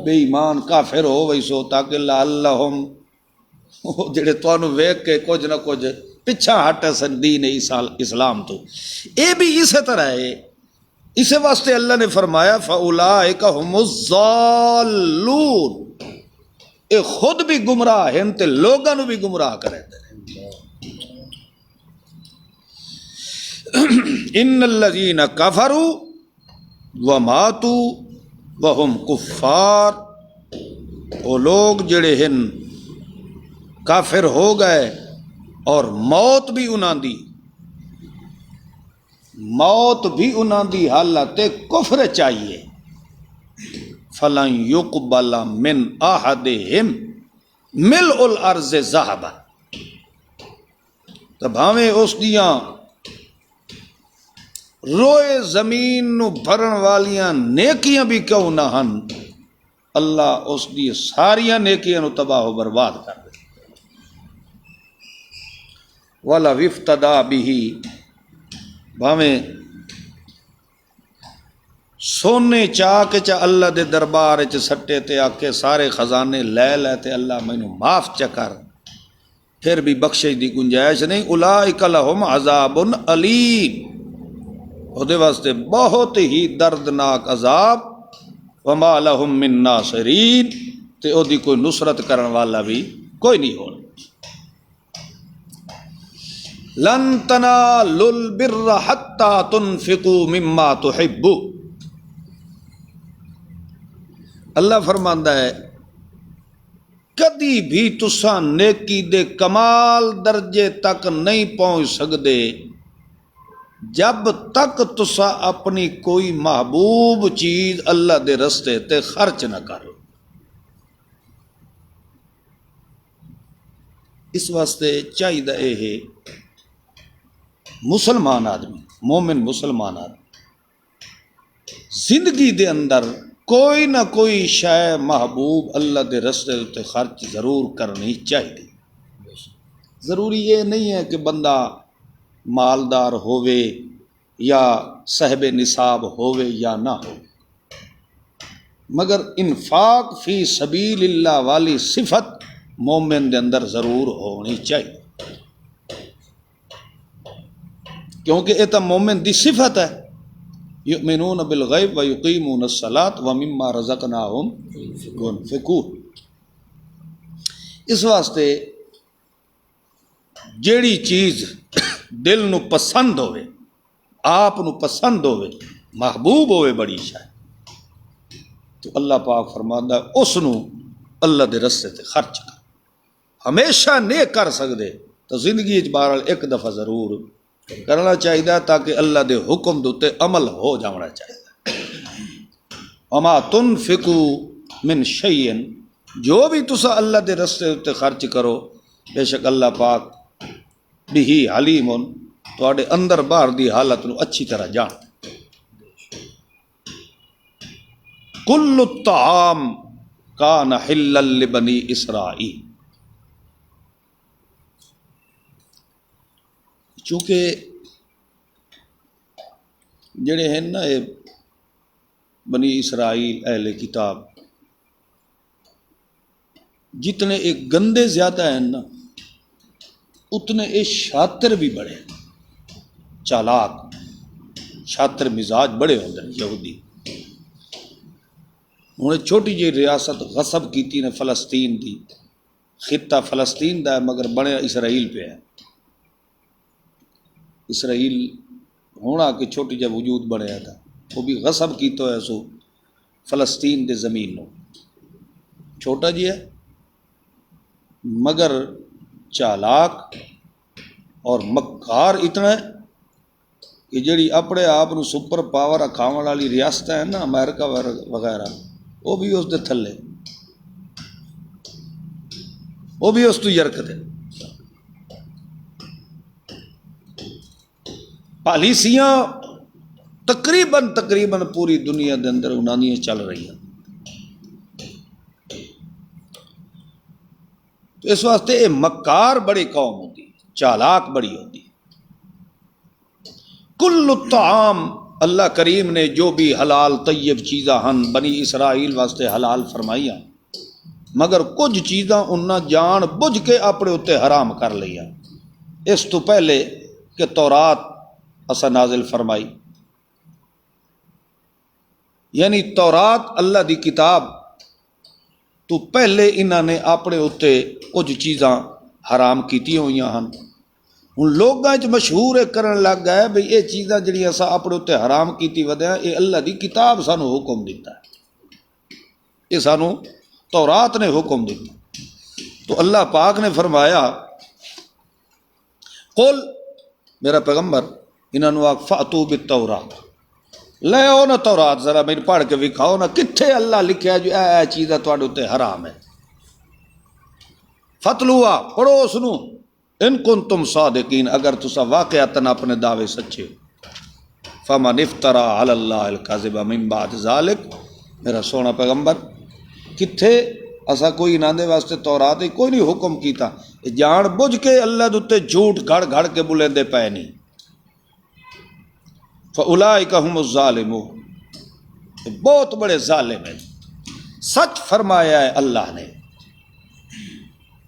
Speaker 1: بے ایمان کافر ہو وہی سو تاکہ لعلہم جڑے تانوں ویکھ کے کچھ نہ کچھ پچھا ہٹ سن دین اسلام تو. اے بھی اسی طرح ہے، اسے واسطے اللہ نے فرمایا فَأُولَٰئِكَ هُمُ الضَّالُّونَ، اے خود بھی گمراہ ہیں تے لوگاں نو بھی گمراہ کریں. ان الذین کفروا وماتوا وهم کفار، وہ لوگ جڑے ہیں کافر ہو گئے اور موت بھی انہاں دی حالت کفر چاہیے، فلن یقبل من احدہم ملء الارض ذہبا، تو بھاویں اس دیاں روئے زمین نو بھرن والیاں نیکیاں بھی کیوں نہ ہن، اللہ اس دی ساریاں نیکیاں نو تباہ و برباد کر دے. وَلَوِ افْتَدَىٰ بِهِ، بھاویں سونے چاہ کے چا اللہ دے دربار چ سٹے تے آکے سارے خزانے لے تے اللہ مینوں معاف چکر، پھر بھی بخشش دی گنجائش نہیں. اولئک لہم عذاب علیم، دے واسطے بہت ہی دردناک عذاب، وما لہم من ناصرین، تے او دی کوئی نصرت کرن والا بھی کوئی نہیں ہو. لن تنالوا البر حتی تنفقوا مما تحبون، اللہ فرماندا ہے کدی بھی تساں نیکی دے کمال درجے تک نہیں پہنچ سکدے جب تک تسا اپنی کوئی محبوب چیز اللہ دے رستے تے خرچ نہ کرو. اس واسطے چاہیے اے ہے مسلمان آدمی، مومن مسلمان آدمی زندگی دے اندر کوئی نہ کوئی شے محبوب اللہ دے رستے تے خرچ ضرور کرنی چاہیے. ضروری یہ نہیں ہے کہ بندہ مالدار ہووے یا صاحب نصاب ہووے یا نہ ہو، مگر انفاق فی سبیل اللہ والی صفت مومن دے اندر ضرور ہونی چاہیے، کیونکہ یہ تو مومن دی صفت ہے، یؤمنون بالغیب ویقیمون الصلاۃ ومما رزقناہم ينفقون۔ اس واسطے جیڑی چیز دل نو پسند ہوئے، آپ نو پسند ہوئے، محبوب ہوئے بڑی شاید، تو اللہ پاک فرماندا ہے اس نو اللہ دے رستے تے خرچ کر۔ ہمیشہ نہیں کر سکتے تو زندگی بہرحال ایک دفعہ ضرور کرنا چاہیے، تاکہ اللہ دے حکم دے عمل ہو جانا چاہیے۔ وما تنفقوا من شیء، جو بھی تسا اللہ دے رستے تے خرچ کرو، بے شک اللہ پاک بہی علیم، تواڈے اندر باہر دی حالت نو اچھی طرح جان۔ کل الطعام کان حلا لبنی اسرائیل، چونکہ جڑے ہیں نا یہ بنی اسرائیل اہل کتاب، جتنے ایک گندے زیادہ ہیں نا اتنے یہ شاطر بھی بڑے، چالاک شاطر مزاج بڑے ہوتے ہیں یہودی۔ انہوں نے چھوٹی جی ریاست غصب کیتی نے فلسطین دی، خطہ فلسطین دا ہے مگر بنے اسرائیل پہ ہے۔ اسرائیل ہونا کہ چھوٹی جا وجود بنیا تھا، وہ بھی غصب کیتا ہے سو فلسطین دے زمین نو، چھوٹا جی ہے مگر چالاک اور مکار اتنا ہے کہ جڑی اپنے آپ نو سپر پاور اکھاون والی ریاست ہے نا امریکہ وغیرہ، وہ بھی اس دے تھلے، وہ بھی اس تو یرکتے۔ پالیسیاں تقریباً پوری دنیا دے اندر انہاں دی چل رہی ہیں، تو اس واسطے یہ مکار بڑی قوم ہوتی، چالاک بڑی ہوتی۔ کل الطعام، اللہ کریم نے جو بھی حلال طیب چیزاں ہن بنی اسرائیل واسطے حلال فرمائیاں، مگر کچھ چیزاں انہاں جان بجھ کے اپنے اتنے حرام کر لیا اس تو پہلے کہ تورات اسا نازل فرمائی۔ یعنی تورات اللہ دی کتاب تو پہلے انہاں نے اپنے اتنے کچھ چیزاں حرام کیتی ہوئی ہن، ہن لوگاں وچ مشہور کرن لگ گئے بھئی یہ چیزاں جڑیاں اسا اپنے اتنے حرام کیتی ودیاں، یہ اللہ دی کتاب سانو حکم دیتا ہے، یہ سانو تورات نے حکم دیتا۔ تو اللہ پاک نے فرمایا قل، میرا پیغمبر انہاں نو آکھ فاتو بالتورات، لے آؤ نا تورات، ذرا میرے پڑھ کے وکھاؤ نا کتھے اللہ لکھیا جو اے چیزاں تواڈے تے حرام ہے۔ فتلوا، پڑھو اس نو، ان کنتم صادقین، اگر تسا واقعتاً اپنے دعوے سچے ہو۔ فمن افترى علی اللہ الکذب من بعد ذلک، میرا سونا پیغمبر کتھے اسا کوئی انہاں دے واسطے تورات کوئی نہیں حکم کیتا، جان بجھ کے اللہ دے تے جھوٹ گھڑ گھڑ کے بولیندے پے نہیں۔ فاولئک هم الظالمون، بہت بڑے ظالم ہیں۔ سچ فرمایا ہے اللہ نے،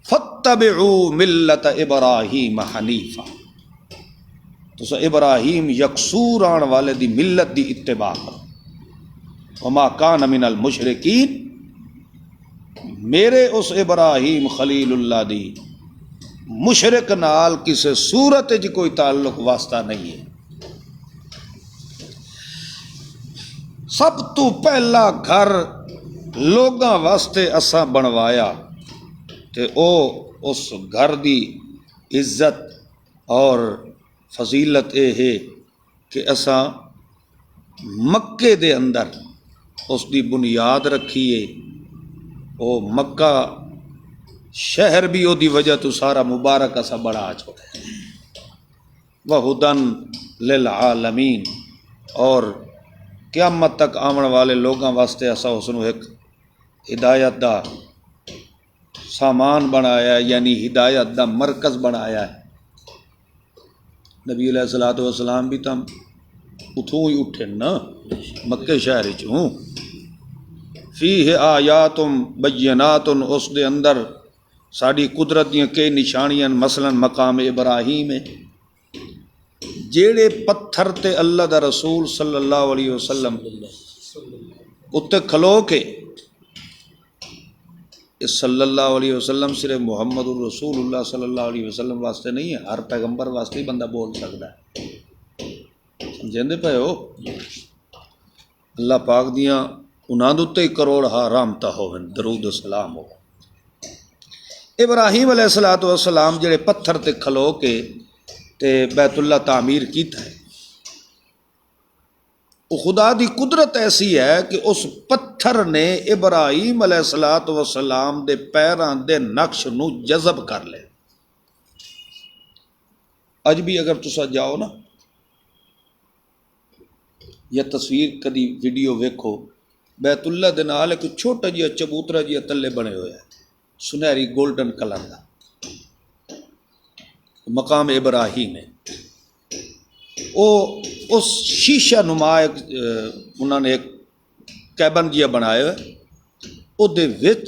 Speaker 1: فاتبعوا ملت ابراہیم حنیفا، تو ابراہیم یکسور آن والے دی ملت دی اتباع کرو۔ وما کان من المشرکین، میرے اس ابراہیم خلیل اللہ دی مشرک نال کسے صورت جی کوئی تعلق واسطہ نہیں ہے۔ سب تو پہلا گھر لوگاں واسطے اساں بنوایا تے او اس گھر دی عزت اور فضیلت اے ہے کہ اساں مکے دے اندر اس دی بنیاد رکھیے۔ او مکہ شہر بھی او دی وجہ تو سارا مبارک اسا بڑا چھوڑا ہے، وہدن للعالمین، اور قیامت تک آمن والے لوگاں واسطے اسا اس نو ایک ہدایت دا سامان بنایا ہے، یعنی ہدایت دا مرکز بنایا ہے۔ نبی علیہ الصلوۃ والسلام بھی تم اتھوں ہی اٹھے نا، مکے شہر چوں، فیہ آیات بینات، اس دے اندر ساری قدرت دیاں کئی نشانیاں، مثلا مقام ابراہیم ہے، جیڑے پتھر تے اللہ دا رسول صلی اللہ علیہ وسلم اتنے کھلو کے، صلی اللہ علیہ وسلم صرف محمد الرسول اللہ صلی اللہ علیہ وسلم واسطے نہیں ہے، ہر پیغمبر واسطے ہی بندہ بول سکتا ہے، سمجھیں پے ہو؟ اللہ پاک دیاں انہاں دے اتے کروڑ رحمتاں ہوون، درود و سلام ہو۔ ابراہیم علیہ الصلوۃ والسلام جڑے پتھر تے کھلو کے تے بیت اللہ تعمیر کیتا ہے، وہ خدا دی قدرت ایسی ہے کہ اس پتھر نے ابراہیم علیہ الصلوۃ والسلام دے پیراں دے نقش نو جذب کر لے۔ اج بھی اگر تسا جاؤ نا یا تصویر کدی ویڈیو ویکھو، بیت اللہ دے نال ایک چھوٹا جہا چبوترا جہا تلے بنے ہوئے ہے، سنہری گولڈن کلر کا، مقام ابراہیم ہے۔ وہ اس شیشہ نما انہوں نے ایک کیبن جہا بنایا ہے، وہ دے وچ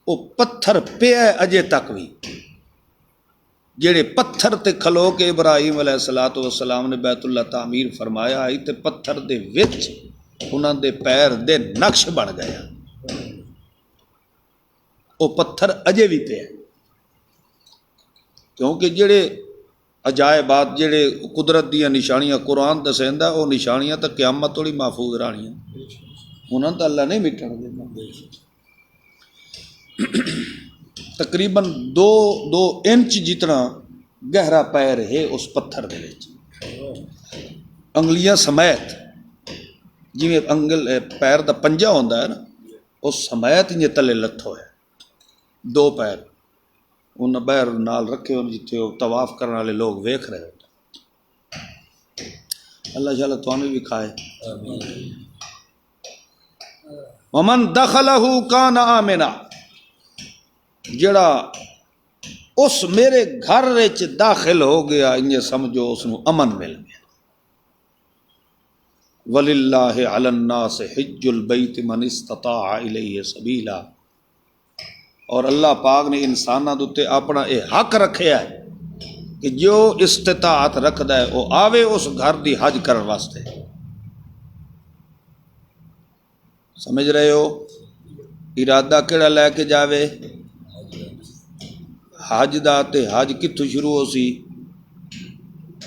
Speaker 1: وہ پتھر پیا ہے اجے تک بھی، جڑے پتھر تے کھلو کے ابراہیم علیہ الصلوۃ والسلام نے بیت اللہ تعمیر فرمایا آئی تے پتھر دے وچ انہاں دے پیر دے نقش بن گیا، وہ پتھر اجے بھی پیا، کیونکہ جڑے عجائبات جڑے قدرت دیا نشانیاں قرآن دسیندا، وہ نشانیاں تو قیامت توڑی محفوظ رہنیاں، انہاں تو اللہ نہیں مٹن دینا۔ تقریباً دو انچ جتنا گہرا پیر ہے اس پتھر دے وچ، انگلیاں سمیت، جی انگل پیر دا پنجہ ہوندا ہے نا، اس سمیت یہ تلے لتھو ہے، دو پیر انہیں بہر نال رکھے ہونے جتھے وہ طواف کرنے والے لوگ ویکھ رہے ہوتے۔ اللہ تعالیٰ تمہیں بھی کھائے۔ ومن دخلہ کان آمنا، جڑا اس میرے گھر وچ داخل ہو گیا انجے سمجھو اس نو امن مل گیا۔ وَلِلَّهِ عَلَى النَّاسِ حِجُّ الْبَيْتِ مَنِ اسْتَطَاعَ إِلَيْهِ سَبِيلًا، اور اللہ پاک نے انساناں دے تے اپنا یہ حق رکھیا ہے کہ جو استطاعت رکھدا ہے وہ آوے اس گھر دی حج کرن واسطے۔ سمجھ رہے ہو؟ ارادہ کیڑا لے کے جاوے حج دا، تے حج کتھوں شروع ہو سی؟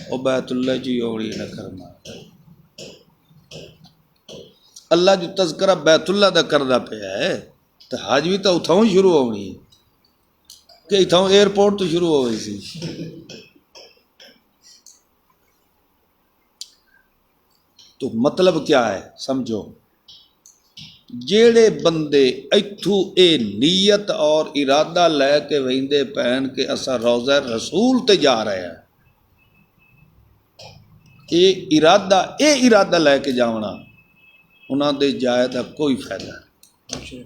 Speaker 1: وہ بیت اللہ جی اوڑی نہ کرنا، اللہ جو تذکرہ بیت اللہ دا کردا پیا ہے، تو حج بھی تو اتھاؤں شروع ہونی ہے کہ اتھاؤں ایئرپورٹ تو شروع ہو گئی سی۔ تو مطلب کیا ہے سمجھو، جیڑے بندے ایتھو اے نیت اور ارادہ لے کے ویندے پہن کے اسا روضہ رسول تے جا رہے ہیں، اے ارادہ لے کے جاونا، انہاں دے جائے دا کوئی فائدہ نہیں،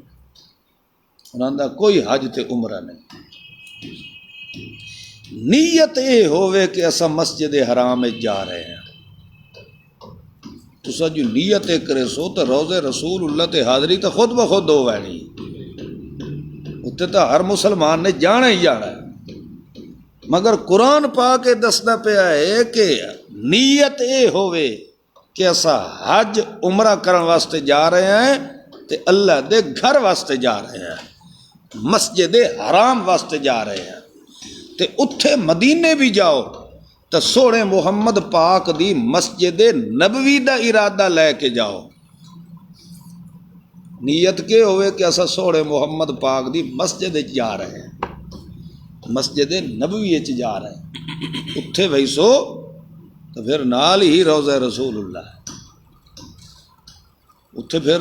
Speaker 1: انہاں دا کوئی حج تے عمرہ نہیں۔ نیت اے ہوئے کہ اسا مسجد حرام میں جا رہے ہیں، تسا جو نیت کرے سو تو روضہ رسول اللہ تے حاضری تو خود بخود ہو وینی، اتنے تو ہر مسلمان نے جانا ہی جانا ہے، مگر قرآن پاک دسدا پیا ہے کہ نیت اے ہوئے کہ اسا حج عمرہ کرن واسطے جا رہے ہیں تے اللہ دے گھر واسطے جا رہے ہیں، مسجد حرام واسطے جا رہے ہیں، تے اتھے مدینے بھی جاؤ تو سونے محمد پاک دی مسجد نبوی دا ارادہ لے کے جاؤ۔ نیت کے ہوئے کہ اسا سونے محمد پاک دی مسجد جا رہے ہیں، مسجد نبوی جا رہے ہیں، اتھے ویسو تو پھر نال ہی روضہ رسول اللہ ہے، اتھے پھر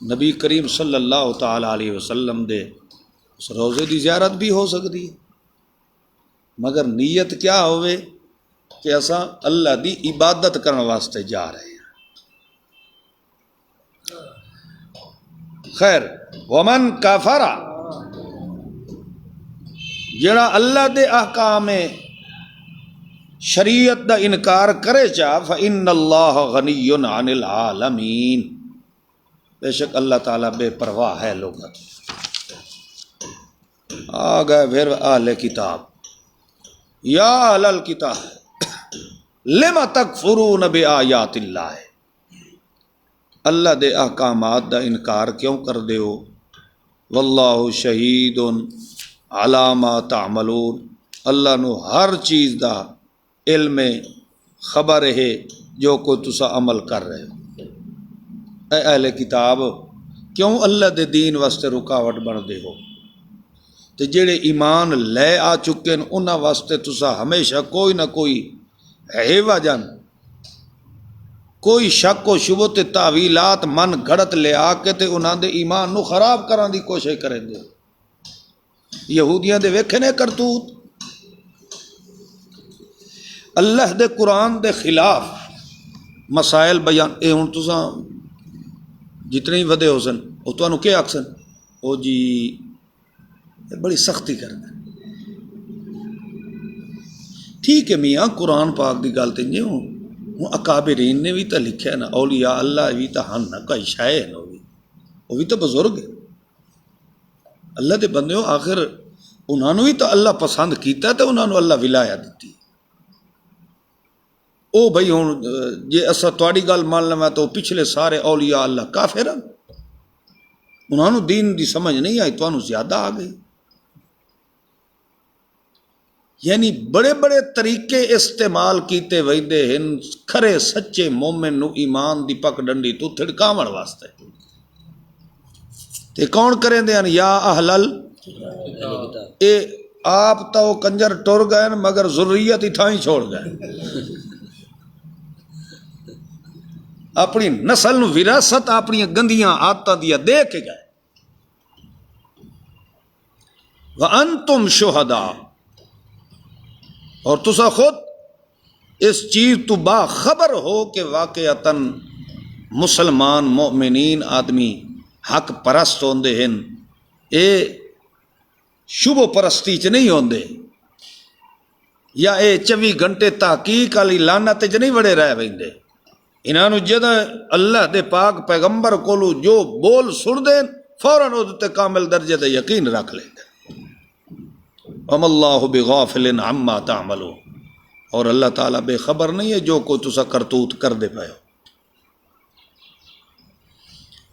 Speaker 1: نبی کریم صلی اللہ تعالی علیہ وسلم دے اس روضے دی زیارت بھی ہو سکتی ہے، مگر نیت کیا ہوئے کہ اسا اللہ دی عبادت کرنے واسطے جا رہے ہیں۔ خیر، ومن کافر، جڑا اللہ دے احکام شریعت دا انکار کرے چا، فإن اللہ غنی عن العالمین، بے شک اللہ تعالیٰ بے پرواہ ہے لوگوں سے۔ آ گئے پھر اہل کتاب، یا اہل الکتاب لم تکفرون بآیات اللہ، اللہ دے احکامات دا انکار کیوں کر دے ہو؟ واللہ شہید علی ما تعملون، اللہ نو ہر چیز دا علم خبر ہے جو کوئی تسا عمل کر رہے ہو۔ اے اہل کتاب کیوں اللہ دے دین واسطے رکاوٹ بن دے ہو؟ تے جڑے ایمان لے آ چکے ہیں انہاں واسطے تسا ہمیشہ کوئی نہ کوئی عوجن، کوئی شک و شبہ تے تعویلات من گھڑت لے آ کے تے انہاں دے ایمان نو خراب کرن دی کوشش کریں دے۔ یہودیاں دے ویکھے نے کرتوت، اللہ دے قرآن دے خلاف مسائل بیان، اے ہن تساں جتنے ہی ودے ہو سن وہ تانوں کیا آکھسن؟ او جی بڑی سختی کرنا۔ ٹھیک ہے میاں، قرآن پاک دی گل تے نہیں ہوں اکابرین نے بھی تو لکھا ہے نا، اولیاء اللہ بھی تو ہن نا، کوئی شے ہے وہ بھی تو بزرگ ہے اللہ دے بندے ہو، آخر انہوں نے بھی تو اللہ پسند کیتا تے انہوں نے اللہ ولایت دیتی۔ او بھائی ہوں جے اسا تواڈی گل مان لواں تو پچھلے سارے اولیاء اللہ کافر ہیں، انہوں نے دین دی سمجھ نہیں آئی، تانوں زیادہ آ گئی۔ یعنی بڑے بڑے طریقے استعمال کیتے ویندے ہیں کھرے سچے مومن نو ایمان دی پک ڈنڈی تو تھڑکاون واسطے۔ تے کون کریں دے ہیں؟ یا اہل اے آپ تو کنجر ٹر گئے مگر ذریت ہی تھائی چھوڑ گئے، اپنی نسل نو وراثت اپنی گندیاں عادتاں دیا دے کے گئے۔ وَأَنْتُمْ شُهَدَاء، اور تسا خود اس چیز تو باخبر ہو کہ واقعتاً مسلمان مومنین آدمی حق پرست ہوندے ہیں، اے شبہ پرستی چ نہیں ہوندے، یا اے 24 گھنٹے تحقیق والی لعنت چ نہیں وڑے رہ ویندے۔ انہاں نو جدوں اللہ دے پاک پیغمبر کولو جو بول سن دین فوراً او تے کامل درجے دا یقین رکھ لیں گے۔ وَمَا اللَّهُ بِغَافِلٍ عَمَّا تَعْمَلُونَ، اور اللہ تعالیٰ بے خبر نہیں ہے جو کوئی تسا کرتوت کر دے پائے ہو۔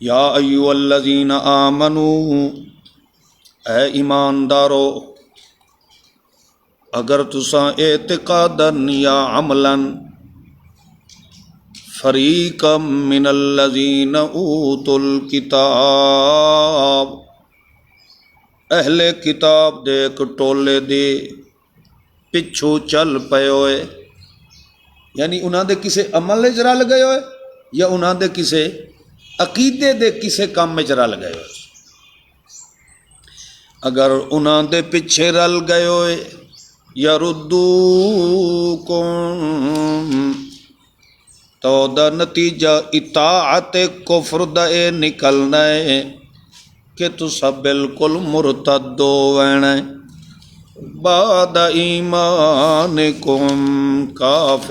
Speaker 1: یا ایھا الذین آمنوا، اے ایماندارو، اگر تسا اعتقاداً یا عملاً فریقا من الذین اوتوا الکتاب، اہل کتاب دے ایک ٹولے دے پچھو چل پے ہوئے، یعنی انہاں دے کسے عمل وچ رل گئے ہوئے یا انہاں دے کسے عقیدے دے کسے کام وچ رل گئے ہوئے۔ اگر انہاں دے پیچھے رل گئے ہوئے یردوکم، تو دا نتیجہ اطاعت کفر دا اے نکلنا ہے کہ تسا بالکل مرتد ہونا ہے، بعد ایمانکم کافرین،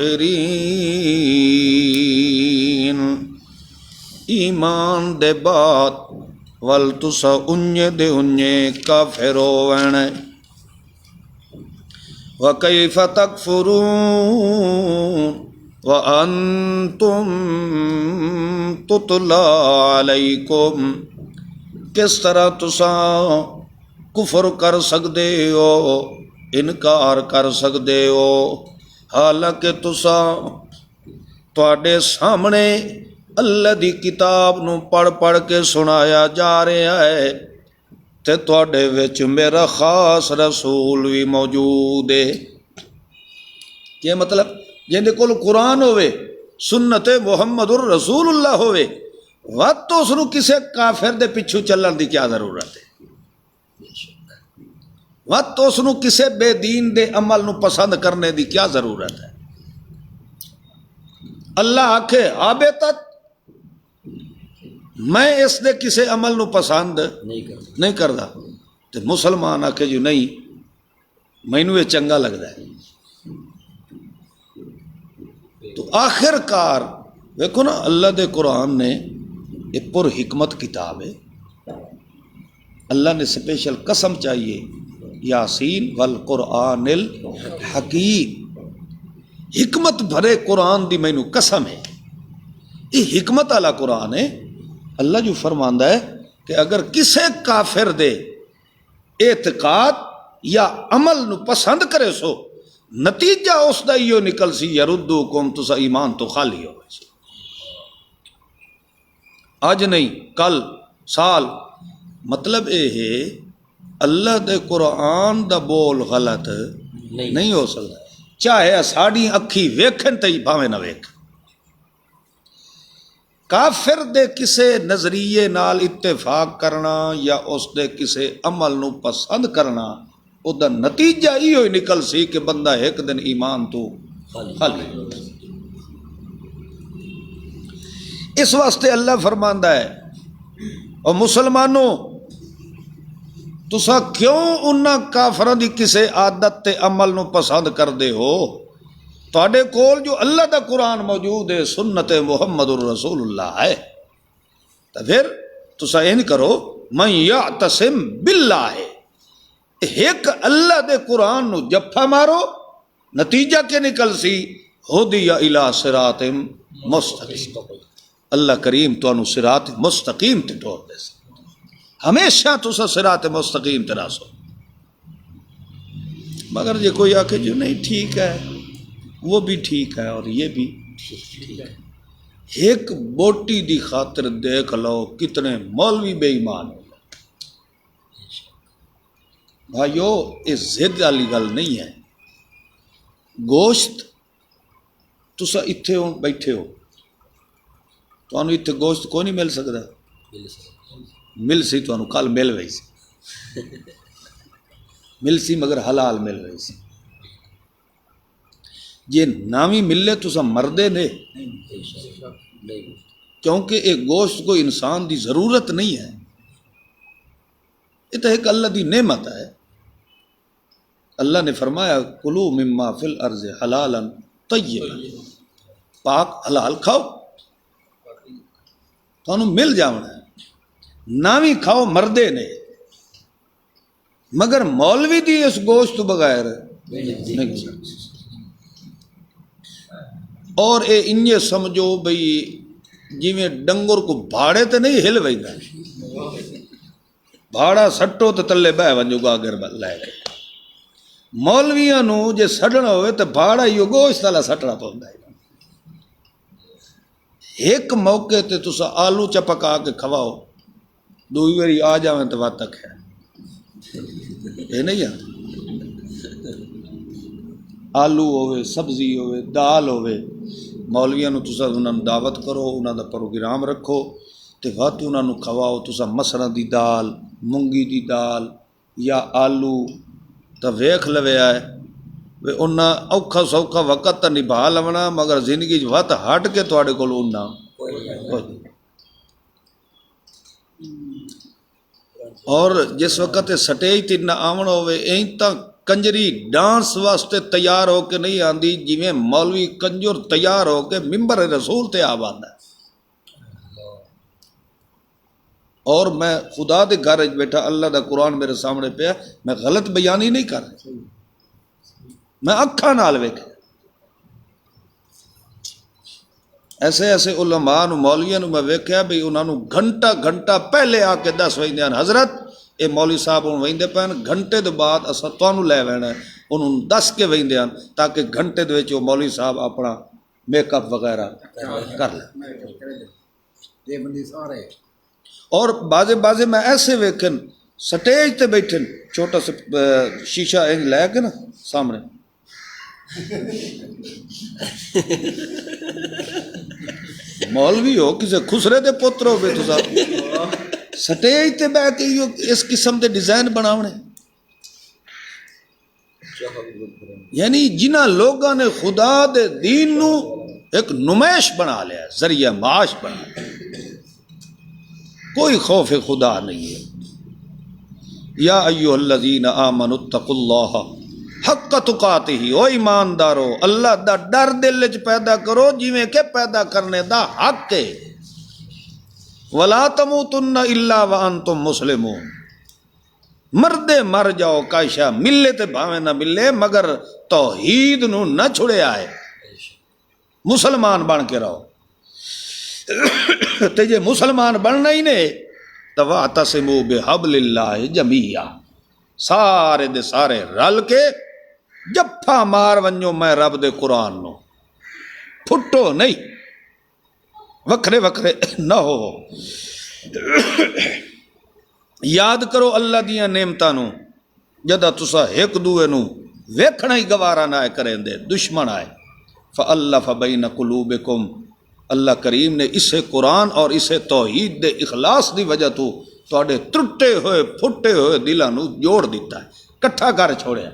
Speaker 1: ایمان دے بعد ول تسا انجے دے انجے کافر ہونا ہے۔ وَكَيْفَ تَكْفُرُونَ وَأَنْتُمْ تُتْلَى عَلَيْكُمْ، کس طرح تسا کفر کر سکدے ہو، انکار کر سکدے ہو، حالانکہ تسا تواڈے سامنے اللہ دی کتاب نو پڑھ پڑھ کے سنایا جا رہا ہے تے تواڈے وچ میرا خاص رسول بھی موجود ہے۔ کیا مطلب؟ جن دے کول قرآن ہوئے، سنت محمد الرسول اللہ ہوئے، وقت تو اس نو کسے کافر دے پچھو چلن دی کیا ضرورت ہے؟ وقت تو اس نو کسے بے دین دے عمل نو پسند کرنے دی کیا ضرورت ہے؟ اللہ آکھے آبیتت میں اس دے کسے عمل نو پسند نہیں کردا، تے مسلمان آکھے جو نہیں مینوں یہ چنگا لگدا ہے۔ تو آخر کار دیکھو نا، اللہ دے قرآن نے یہ پر حکمت کتاب ہے. اللہ نے اسپیشل قسم چاہیے یاسین والقرآن الحکیم، حکمت بھرے قرآن دی مینوں قسم ہے. یہ حکمت والا قرآن ہے. اللہ جو فرماندا ہے کہ اگر کسے کافر دے اعتقاد یا عمل نو پسند کرے سو نتیجہ اس دا ایو نکل سی یردوکم تسا ایمان تو خالی ہو سی. اج نہیں کل سال. مطلب یہ ہے اللہ دے قرآن دا بول غلط نہیں ہو سکتا، چاہے ساڑی اکھی ویکھن تے بھاویں نہ ویکھ. کافر دے کسے نظریے نال اتفاق کرنا یا اس دے کسے عمل نو پسند کرنا او دا نتیجہ ایو نکل سی کہ بندہ ایک دن ایمان تو خالی. اس واسطے اللہ فرماندا ہے اور مسلمانوں تسا کیوں انہاں کافراں دی کسے عادت تے عمل نو پسند کردے ہو؟ تواڈے کول جو اللہ دا قرآن موجود ہے، سنت محمد الرسول اللہ ہے، تو پھر تسا این کرو من یعتصم باللہ، ایک اللہ دے قرآن نو جفا مارو، نتیجہ کے نکل سی ہدی الی صراط مستقیم. اللہ کریم تانوں صراط مستقیم تے ٹور دے سی. ہمیشہ تسا صراط مستقیم تے راسو. مگر یہ کوئی آکھے جو نہیں ٹھیک ہے وہ بھی ٹھیک ہے اور یہ بھی ٹھیک ہے. ایک بوٹی دی خاطر دیکھ لو کتنے مولوی بے ایمان ہو. بھائیو یہ ضد والی گل نہیں ہے. گوشت تسا اتھے ہو بیٹھے ہو، تانوں اتھے گوشت کوئی نہیں مل سکتا. مل سی تانوں کل مل وئی سی، مل سی مگر حلال مل وئی سی. جے نامی ملے تسا مردے نے، کیونکہ ایک گوشت کو انسان دی ضرورت نہیں ہے، یہ تو ایک اللہ دی نعمت ہے. اللہ نے فرمایا کلوا مما فی الارض حلالا طیبا، پاک حلال کھاؤ تانوں مل جاونا ہے. نامی کھاؤ مردے نے، مگر مولوی دی اس گوشت بغیر نہیں گزر. اور اے انجے سمجھو بھئی جویں ڈنگر کو بھاڑے تے نہیں ہل ویندا، بھاڑا سٹو تے تلے بہ ونجو گا اگر لے کے. مولویاں نو جے سڑنا ہوئے تے بھاڑا ہی گوشت والا سٹنا پوندا ہے. ایک موقع تے تسا آلو چپکا کے کھواؤ، دوئی واری آ جاویں تے وقت تک ہے یہ نہیں ہے. آلو ہوئے، سبزی ہوئے، دال ہوئے، مولویاں نو تسا انہاں نو دعوت کرو، انہاں دا پروگرام رکھو تے وقت انہاں نو کھواؤ. تسا مسراں دی دال، مونگی دی دال یا آلو تا ویکھ لویا ہے وے انہاں اوکھا سوکھا وقت تا نبھا لونا، مگر زندگی چ وقت ہٹ کے تواڈے کول انہاں اور جس وقت سٹیج تے نہ آون ہوئے این تا کنجری ڈانس واسطے تیار ہو کے نہیں آندی جویں مولوی کنجر تیار ہو کے ممبر رسول تے آ باندا. اور میں خدا دے گھر وچ بیٹھا، اللہ دا قرآن میرے سامنے پیا، میں غلط بیانی نہیں کر رہا، میں اکھاں نال ویکھیا. ایسے ایسے علماء نو مولویاں نو میں ویکھیا بھی انہاں نو گھنٹہ گھنٹہ پہلے آ کے دس ویندے ہیں حضرت اے مولوی صاحب ہوں ویندے پین، گھنٹے دے بعد اساں تانوں لے وینا ہے. انہوں دس کے ویندے ہیں تاکہ گھنٹے دے وچ وہ مولوی صاحب اپنا میک اپ وغیرہ کر لیں. اور بازے میں ایسے ویکھن سٹیج تے بیٹھن چھوٹا سا شیشہ انج لے کے نا سامنے مولوی ہو کسے خسرے دے پتر ہو بے تو سٹیج تے بیٹھ کے اس قسم دے ڈیزائن بناونے. یعنی جنہ لوگاں نے خدا دے دین نو ایک نمائش بنا لیا، ذریعہ معاش بنا لیا، کوئی خوف خدا نہیں ہے. یا ایھا الذین آمنوا اتقوا اللہ حق تقاتہ، او ایماندارو اللہ دا ڈر دل وچ پیدا کرو جویں کہ پیدا کرنے دا حق ہے. ولا تموتن الا وانتم مسلمون، مردے مر جاؤ کاشا ملے تے بھاویں نہ ملے مگر توحید نو نہ چھڑیا ہے، مسلمان بن کے رہو۔ تے جے مسلمان بننا ہی نے تو واعتصموا بحبل اللہ جمیعا، سارے دے سارے رل کے جفا مار ونجو میں رب دے قرآن نو، پھٹو نہیں، وکھرے وکھرے نہ ہو۔ یاد کرو اللہ دیاں نعمتاں نو جدا تسا ایک دوے نو ویکھنا ہی گوارا نہ کریں دے، دشمن آئے۔ فَأَلَّفَ بَيْنَ قُلُوبِكُمْ، اللہ کریم نے اسے قرآن اور اسے توحید دے اخلاص دی وجہ تو تواڈے ٹوٹے ہوئے پھٹے ہوئے دلاں نو جوڑ دیتا ہے، کٹھا کر چھوڑیا،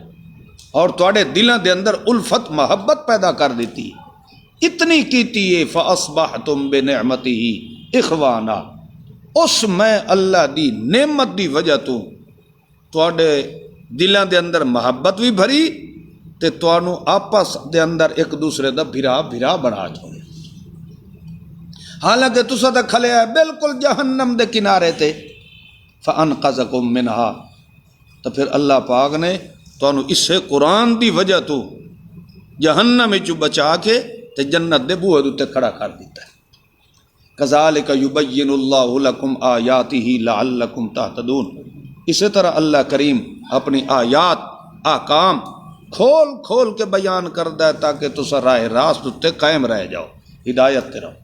Speaker 1: اور تواڈے دلاں دے اندر الفت محبت پیدا کر دیتی، اتنی کیتی ہے فَأَصْبَحْتُمْ بِنِعْمَتِهِ اِخْوَانًا، اس میں اللہ دی نعمت دی وجہ تو تواڈے دلاں دے اندر محبت بھی بھری تے توانو آپس دے اندر ایک دوسرے دا بھرا بھرا بنا چھوڑے، حالانکہ تسا تے کھلے ہے بالکل جہنم دے کنارے تے، فَأَنْقَذَكُم مِّنْهَا، تو پھر اللہ پاک نے توانو اس سے قرآن دی وجہ تو جہنم وچوں بچا کے تے جنت دے بوئے تے کھڑا کر دیتا ہے۔ کذالک یبین اللہ لکم آیاتہ لعلکم تہتدون، اسی طرح اللہ کریم اپنی آیات احکام کھول کھول کے بیان کردا ہے تاکہ تسا راہ راست تے قائم رہ جاؤ، ہدایت تے رہو۔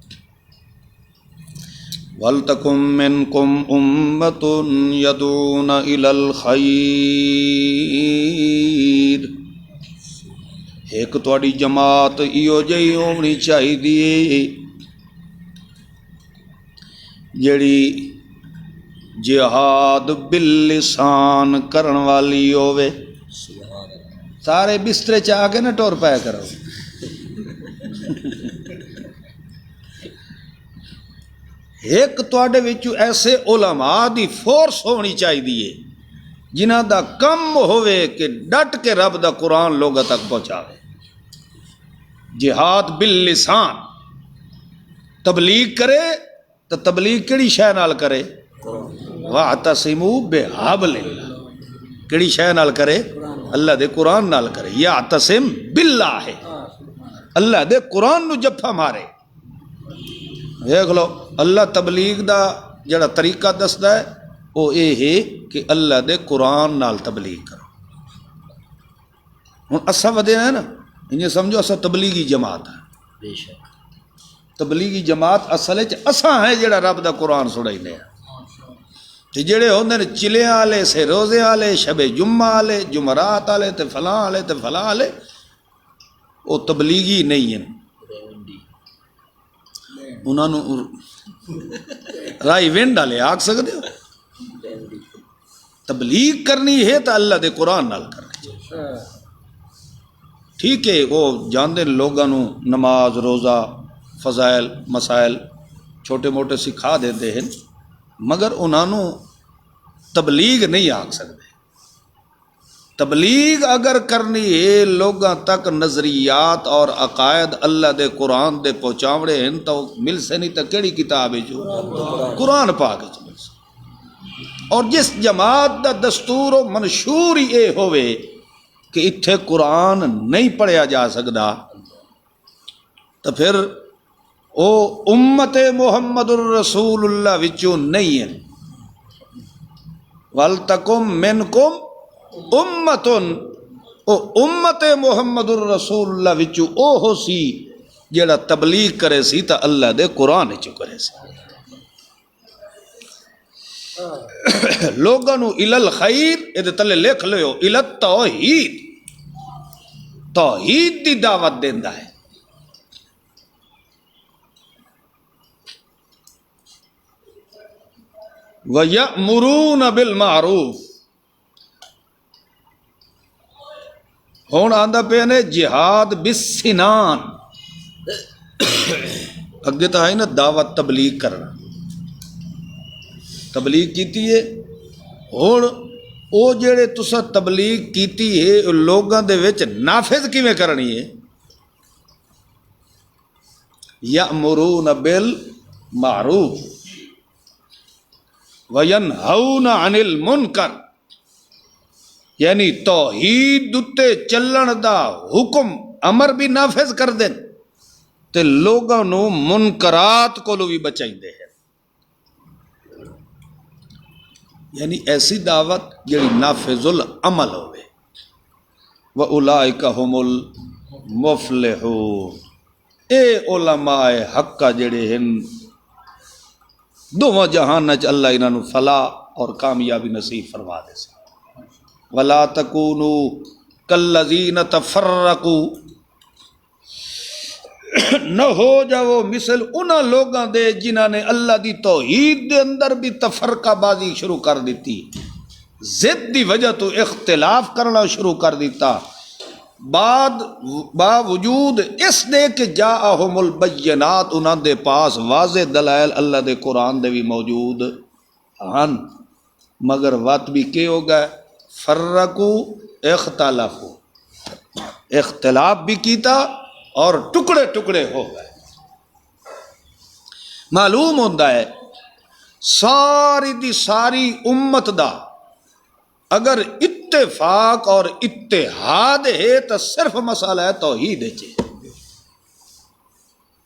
Speaker 1: وَلْتَكُن مِّنكُمْ أُمَّةٌ يَدْعُونَ إِلَى الْخَيْرِ، ایک تواڈی جماعت ایو جہی ہونی چاہیے جڑی جہاد باللسان کرن والی ہووے۔ سارے بسترے چ آ کے نہ ٹور پایا کرو، ایک تواڈے وچوں ایسے علماء دی فورس ہونی چاہیے جنہاں دا کم ہوئے کہ ڈٹ کے رب دا قرآن لوگوں تک پہنچاوے۔ جہاد باللسان، تبلیغ کرے تو تبلیغ کیڑی شے نال کرے؟ واعتصموا بحبل اللہ، کیڑی شے نال کرے؟ اللہ دے قرآن نال کرے۔ یعتصم باللہ ہے، اللہ دے قرآن نو جفا مارے۔ دیکھ لو اللہ تبلیغ دا جڑا طریقہ دسدا ہے وہ یہ ہے کہ اللہ دے قرآن نال تبلیغ کرو۔ ہن اسا ودے ہیں نا، انہیں سمجھو اسا تبلیغی جماعت ہے، بے شک تبلیغی جماعت اصل وچ اساں ہیں جڑا رب دا قرآن سنائینے ہیں، تے جڑے ہوندے نے چلیاں والے، سے روزے والے، شب جمعہ والے، جمعرات والے تے فلاں والے تے فلاں والے، وہ تبلیغی نہیں ہیں، انہاں نو رائی ونڈ والے آکھ سکدے ہو۔ تبلیغ کرنی ہے تو اللہ دے قرآن نال کرنی چاہیے۔ ٹھیک ہے وہ جاندے لوگاں نو نماز روزہ فضائل مسائل چھوٹے موٹے سکھا دیندے ہیں مگر انہاں نو تبلیغ نہیں آکھ سکتے۔ تبلیغ اگر کرنی ہے لوگاں تک نظریات اور عقائد اللہ دے قرآن دے پہنچاوڑے ہیں تو مل سے نہیں تو کیڑی کتاب ہے جو قرآن پاک ہے مل سے۔ اور جس جماعت دا دستور و منشور یہ ہوئے کہ اتھے قرآن نہیں پڑھیا جا سکدا تو پھر او امت محمد الرسول اللہ وچوں نہیں ہے۔ وَلْتَكُمْ مِنْكُمْ امتن، او امت محمد الرسول اللہ وچوں او ہو سی جڑا تبلیغ کرے سی تا اللہ دے قرآن وچوں کرے سی۔ لوگاں نو الی الخیر ادھے تلے لکھ لیو، الی التوحید، توحید دی دعوت دیندا ہے۔ وَيَأْمُرُونَ بِالْمَعْرُوفِ، ہون آندہ پہ نے جہاد بالسنان، اگے تو ہے نا دعوت تبلیغ کرنا، تبلیغ کیتی ہے۔ ہون او جڑے تسا تبلیغ کیتی ہے لوگاں دے وچ نافذ کیویں کرنی ہے؟ یأمرون بالمعروف، وَيَنْهَوْنَ عَنِ الْمُنْكَرِ، یعنی توحید اُتے چلن دا حکم امر بھی نافذ کر دیں تے لوگاں نو منکرات کولو بھی بچائیندے ہیں، یعنی ایسی دعوت جڑی نافذ العمل ہوئے۔ وَأُولَٰئِكَ هُمُ الْمُفْلِحُونَ، اے علماء حقہ جڑے ہیں دونوں جہان وچ اللہ انہاں نو فلاح اور کامیابی نصیب فرما دے سے۔ وَلَا تَكُونُوا كَالَّذِينَ تَفَرَّقُوا، نہ ہو جاؤ مثل انہاں لوگاں دے جنہاں نے اللہ دی توحید دے اندر بھی تفرقہ بازی شروع کر دیتی، ضد دی وجہ تو اختلاف کرنا شروع کر دیتا، باوجود اس دے کہ جاءہم البینات، انہاں دے پاس واضح دلائل اللہ دے قرآن دے بھی موجود ہن، مگر وقت بھی کیا ہو گئے، فرقو اختلافو، اختلاف بھی کیتا اور ٹکڑے ٹکڑے ہو گئے۔ معلوم ہوتا ہے ساری دی ساری امت دا اگر اتفاق اور اتحاد ہے تو صرف مسئلہ ہے توحید ہے،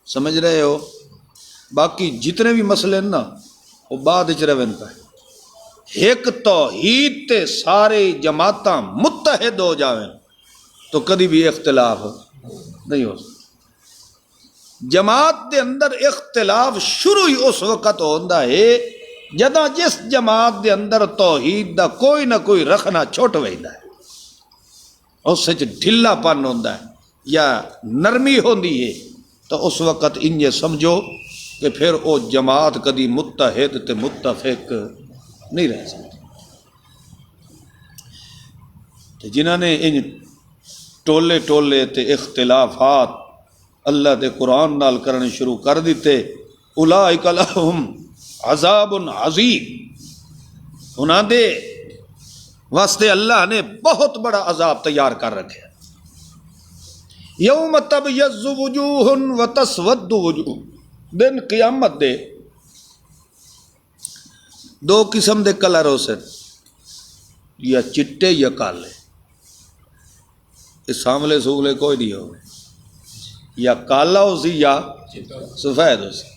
Speaker 1: سمجھ رہے ہو؟ باقی جتنے بھی مسئلے ہیں نا وہ بعد وچ رہن پہ، ایک توحید تے سارے جماعتاں متحد ہو جاویں تو کدی بھی اختلاف نہیں ہو سکتا۔ جماعت دے اندر اختلاف شروع ہی اس وقت ہوندا ہے جداں جس جماعت دے اندر توحید دا کوئی نہ کوئی رکھنا چھوٹ ویندا ہے، اس وچ ڈھلا پن ہوندا ہے یا نرمی ہوندی ہے، تو اس وقت انجے سمجھو کہ پھر وہ جماعت کدی متحد تے متفق نہیں رہ سکتی۔ تو جنہاں نے ان ٹولے ٹولے تے اختلافات اللہ دے قرآن نال کرنے شروع کر دیتے، اولئک لہم عذاب عظیم، انہاں دے واسطے اللہ نے بہت بڑا عذاب تیار کر رکھا ہے۔ یوم تبیض وجوہ وتسود وجوہ، دن قیامت دے دو قسم دے کلر ہو سن، یا چٹے یا کالے، ساملے سوگلے کوئی نہیں ہو، یا کالا ہو سی یا سفید ہو سی۔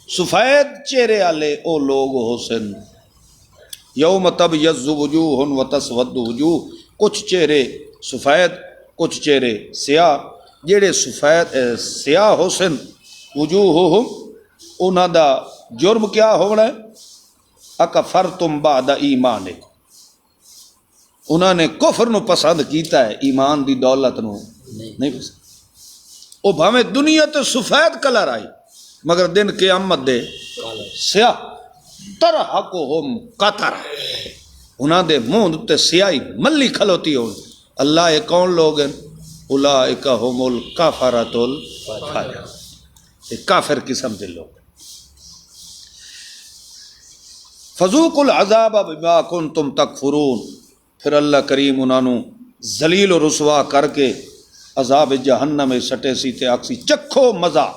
Speaker 1: سفید چہرے والے او لوگ ہو سن، یوم تبیض وجوہ وتسود وجوہ، کچھ چہرے سفید کچھ چہرے سیاہ، جڑے سفید سیاہ ہو سن وجوہہم، انہاں دا جرم کیا ہونا ہے، اکفرتم بعد ایمانکم، انہوں نے کفر نو پسند کیتا ہے، ایمان دی دولت نو نہیں پسند۔ او بھاویں دنیا تے سفید کلر آئی مگر دن قیامت دے سیاہ، ترحقہم قطر، انہاں دے منہ تے سیاہی ملی کھلوتی ہو۔ اللہ یہ کون لوگ ہیں؟ اولئک ھم الکفرۃ الفجر، یہ کافر قسم دے لوگ۔ فذوقوا العذاب بما کنتم تکفرون، پھر اللہ کریم انہوں نے ذلیل و رسوا کر کے عذاب جہنم میں سٹے سی تے آکسی چکھو مزہ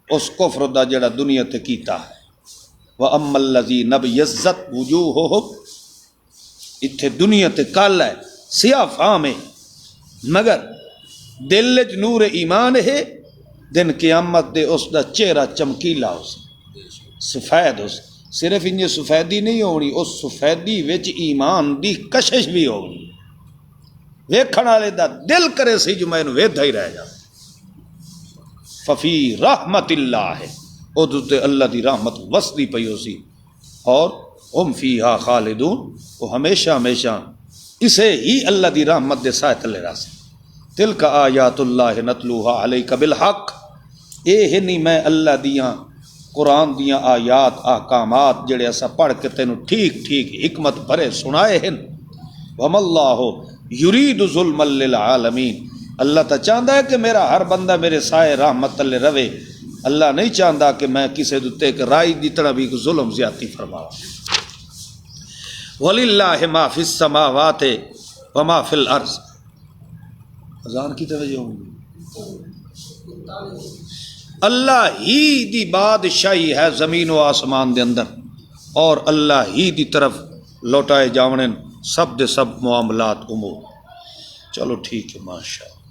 Speaker 1: اس کفر دا جڑا دنیا تے کیتا ہے۔ وَأَمَّا الَّذِينَ ابْيَضَّتْ وُجُوهُهُمْ، اتھے دنیا تے کال ہے سیاہ فام ہے مگر دل وچ نور ایمان ہے، دن قیامت دے اس دا چہرہ چمکیلا ہو سفید ہو، صرف انجے سفیدی نہیں ہونی، اس سفیدی وچ ایمان دی کشش بھی ہونی، ویکھن والے دا دل کرے سی جو میں ویدھا ہی رہ جا۔ ففی رحمت اللہ ہے، ادھتے اللہ دی رحمت وسدی پئی ہو سی، اور ہم فیہا خالدون، وہ ہمیشہ ہمیشہ اسے ہی اللہ دی رحمت دے سائے تلے راسی۔ تلک آیات اللہ نتلوہا علیک بالحق، اے ہنی میں اللہ دیاں قرآن دیاں آیات احکامات جڑے ایسا پڑھ کے تینوں ٹھیک ٹھیک حکمت بھرے سنائے ہیں۔ وَمَا اللَّهُ يُرِيدُ ظُلْمًا لِلْعَالَمِينَ، اللہ تا چاہتا ہے کہ میرا ہر بندہ میرے سائے رحمت تلے روے، اللہ نہیں چاہتا کہ میں کسی دوتے کہ رائی جتنا بھی ظلم زیادتی فرماؤں۔ وَلِلَّهِ مَا فِي السَّمَاوَاتِ وَمَا فِي الْأَرْضِ، اذان کی توجہ ہوگی۔ اللہ ہی دی بادشاہی ہے زمین و آسمان دے اندر، اور اللہ ہی دی طرف لوٹائے جاونے سب دے سب معاملات امور۔ چلو ٹھیک ہے، ماشاءاللہ۔